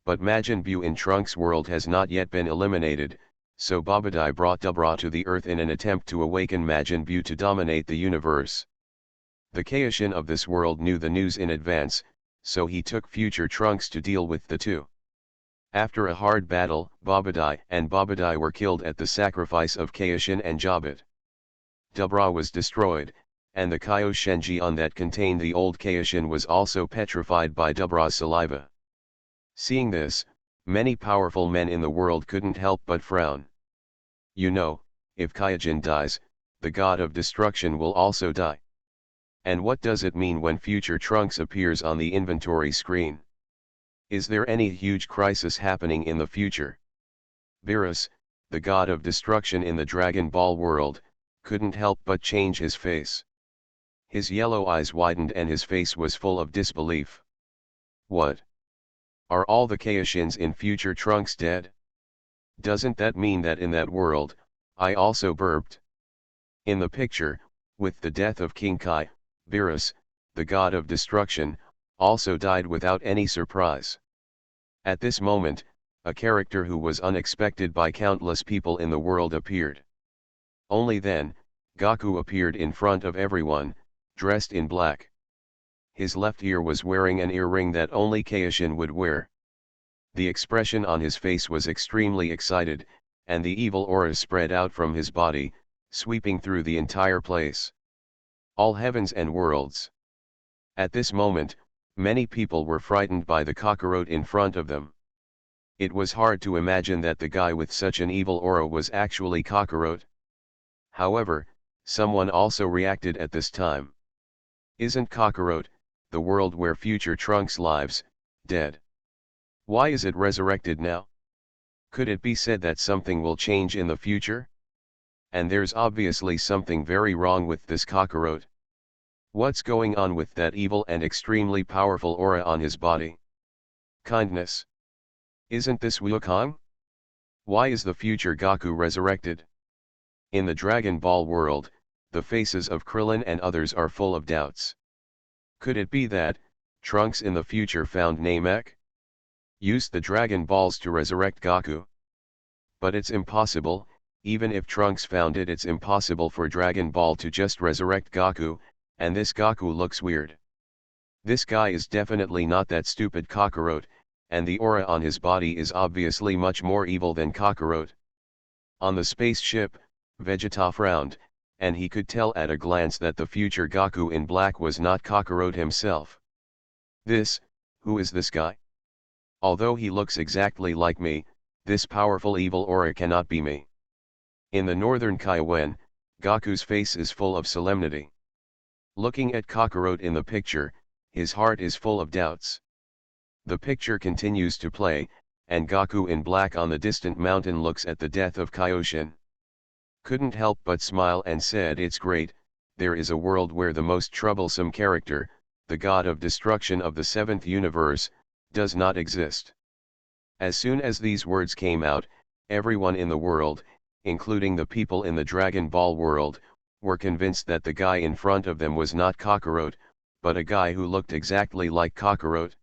But Majin Buu in Trunks' world has not yet been eliminated, so Babidi brought Dabra to the earth in an attempt to awaken Majin Buu to dominate the universe. The Kaishin of this world knew the news in advance, so he took future Trunks to deal with the two. After a hard battle, Babidi were killed at the sacrifice of Kaishin and Jabit. Dabra was destroyed, and the Kaioshenjian that contained the old Kaishin was also petrified by Dabra's saliva. Seeing this, many powerful men in the world couldn't help but frown. You know, if Kaijin dies, the god of destruction will also die. And what does it mean when future Trunks appears on the inventory screen? Is there any huge crisis happening in the future? Beerus, the god of destruction in the Dragon Ball world, couldn't help but change his face. His yellow eyes widened and his face was full of disbelief. What? Are all the Kaioshins in future Trunks dead? Doesn't that mean that in that world, I also burped? In the picture, with the death of King Kai, Beerus, the god of destruction, also died without any surprise. At this moment, a character who was unexpected by countless people in the world appeared. Only then, Goku appeared in front of everyone, dressed in black. His left ear was wearing an earring that only Kaioshin would wear. The expression on his face was extremely excited, and the evil aura spread out from his body, sweeping through the entire place. All heavens and worlds. At this moment, many people were frightened by the Kakarot in front of them. It was hard to imagine that the guy with such an evil aura was actually Kakarot. However, someone also reacted at this time. Isn't Kakarot, the world where future Trunks lives, dead? Why is it resurrected now? Could it be said that something will change in the future? And there's obviously something very wrong with this Kakarot. What's going on with that evil and extremely powerful aura on his body? Kindness. Isn't this Wukong? Why is the future Goku resurrected? In the Dragon Ball world, the faces of Krillin and others are full of doubts. Could it be that, Trunks in the future found Namek? Used the Dragon Balls to resurrect Goku? But it's impossible. Even if Trunks found it, it's impossible for Dragon Ball to just resurrect Goku, and this Goku looks weird. This guy is definitely not that stupid Kakarot, and the aura on his body is obviously much more evil than Kakarot. On the spaceship, Vegeta frowned, and he could tell at a glance that the future Goku in black was not Kakarot himself. Who is this guy? Although he looks exactly like me, this powerful evil aura cannot be me. In the northern Kaiwen, Goku's face is full of solemnity. Looking at Kakarot in the picture, his heart is full of doubts. The picture continues to play, and Goku in black on the distant mountain looks at the death of Kaioshin. Couldn't help but smile and said, "It's great, there is a world where the most troublesome character, the god of destruction of the seventh universe, does not exist." As soon as these words came out, everyone in the world, including the people in the Dragon Ball world, were convinced that the guy in front of them was not Kakarot, but a guy who looked exactly like Kakarot.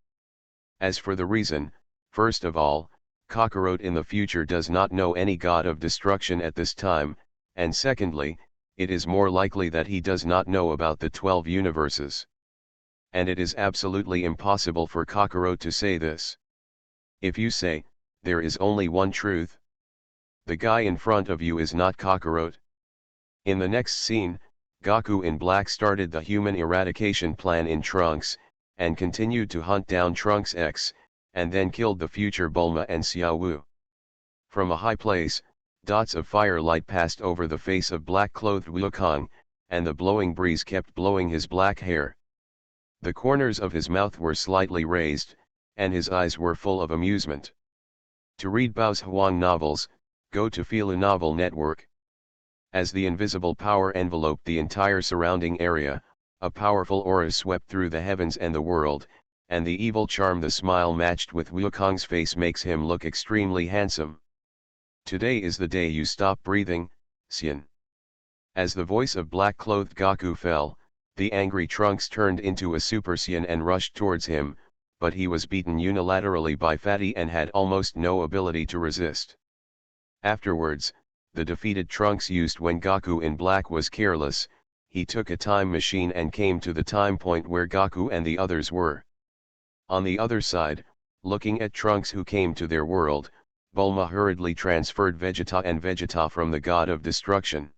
As for the reason, first of all, Kakarot in the future does not know any god of destruction at this time, and secondly, it is more likely that he does not know about the 12 universes. And it is absolutely impossible for Kakarot to say this. If you say, there is only one truth. The guy in front of you is not Kakarot. In the next scene, Goku in black started the human eradication plan in Trunks, and continued to hunt down Trunks X, and then killed the future Bulma and Xiao Wu. From a high place, dots of firelight passed over the face of black-clothed Wukong, and the blowing breeze kept blowing his black hair. The corners of his mouth were slightly raised, and his eyes were full of amusement. To read Bao's Huang novels, go to Fila Novel Network. As the invisible power enveloped the entire surrounding area, a powerful aura swept through the heavens and the world, and the evil charm the smile matched with Wukong's face makes him look extremely handsome. Today is the day you stop breathing, Xian. As the voice of black-clothed Goku fell, the angry Trunks turned into a Super Saiyan and rushed towards him, but he was beaten unilaterally by Fatty and had almost no ability to resist. Afterwards, the defeated Trunks used when Goku in black was careless, he took a time machine and came to the time point where Goku and the others were. On the other side, looking at Trunks who came to their world, Bulma hurriedly transferred Vegeta and Vegeta from the god of destruction.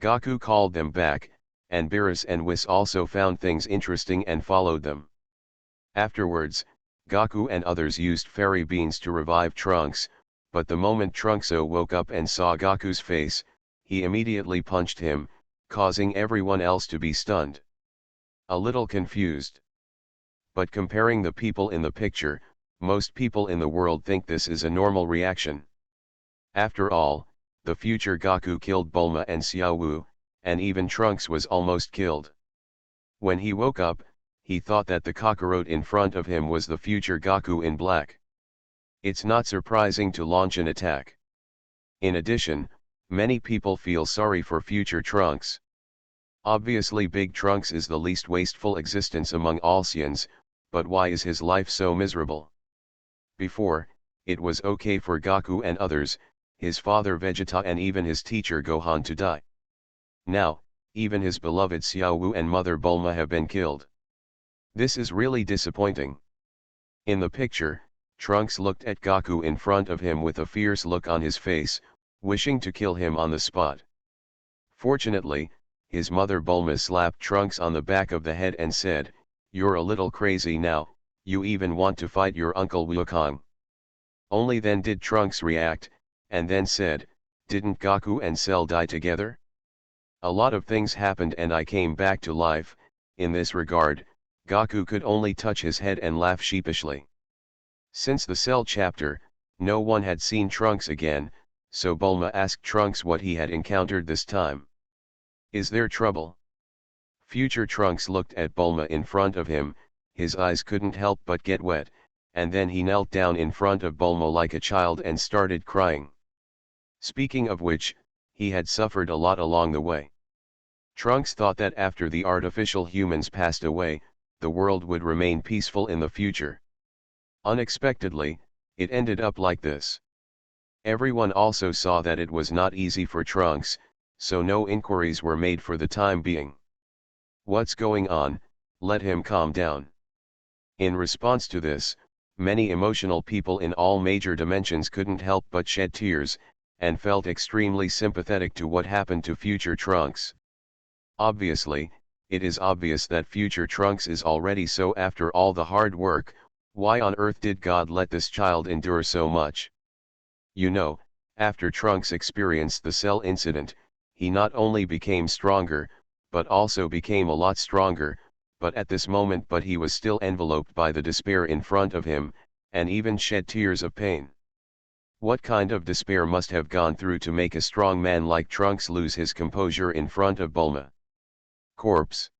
Goku called them back, and Beerus and Whis also found things interesting and followed them. Afterwards, Goku and others used fairy beans to revive Trunks, but the moment Trunkso woke up and saw Goku's face, he immediately punched him, causing everyone else to be stunned. A little confused. But comparing the people in the picture, Most people in the world think this is a normal reaction. After all, the future Goku killed Bulma and Xiaowu, and even Trunks was almost killed. When he woke up, he thought that the Kakarot in front of him was the future Goku in black. It's not surprising to launch an attack. In addition, many people feel sorry for future Trunks. Obviously Big Trunks is the least wasteful existence among all Saiyans, but why is his life so miserable? Before, it was okay for Goku and others, his father Vegeta and even his teacher Gohan to die. Now, even his beloved Xiaowu and mother Bulma have been killed. This is really disappointing. In the picture, Trunks looked at Goku in front of him with a fierce look on his face, wishing to kill him on the spot. Fortunately, his mother Bulma slapped Trunks on the back of the head and said, "You're a little crazy now, you even want to fight your uncle Wukong." Only then did Trunks react, and then said, "Didn't Goku and Cell die together? A lot of things happened and I came back to life." In this regard, Goku could only touch his head and laugh sheepishly. Since the Cell chapter, no one had seen Trunks again, so Bulma asked Trunks what he had encountered this time. "Is there trouble?" Future Trunks looked at Bulma in front of him, his eyes couldn't help but get wet, and then he knelt down in front of Bulma like a child and started crying. Speaking of which, he had suffered a lot along the way. Trunks thought that after the artificial humans passed away, the world would remain peaceful in the future. Unexpectedly, it ended up like this. Everyone also saw that it was not easy for Trunks, so no inquiries were made for the time being. "What's going on? Let him calm down." In response to this, many emotional people in all major dimensions couldn't help but shed tears, and felt extremely sympathetic to what happened to future Trunks. Obviously, it is obvious that future Trunks is already so. After all the hard work, why on earth did God let this child endure so much? You know, after Trunks experienced the Cell incident, he not only became stronger, but also became a lot stronger, but at this moment he was still enveloped by the despair in front of him, and even shed tears of pain. What kind of despair must have gone through to make a strong man like Trunks lose his composure in front of Bulma? Corpse.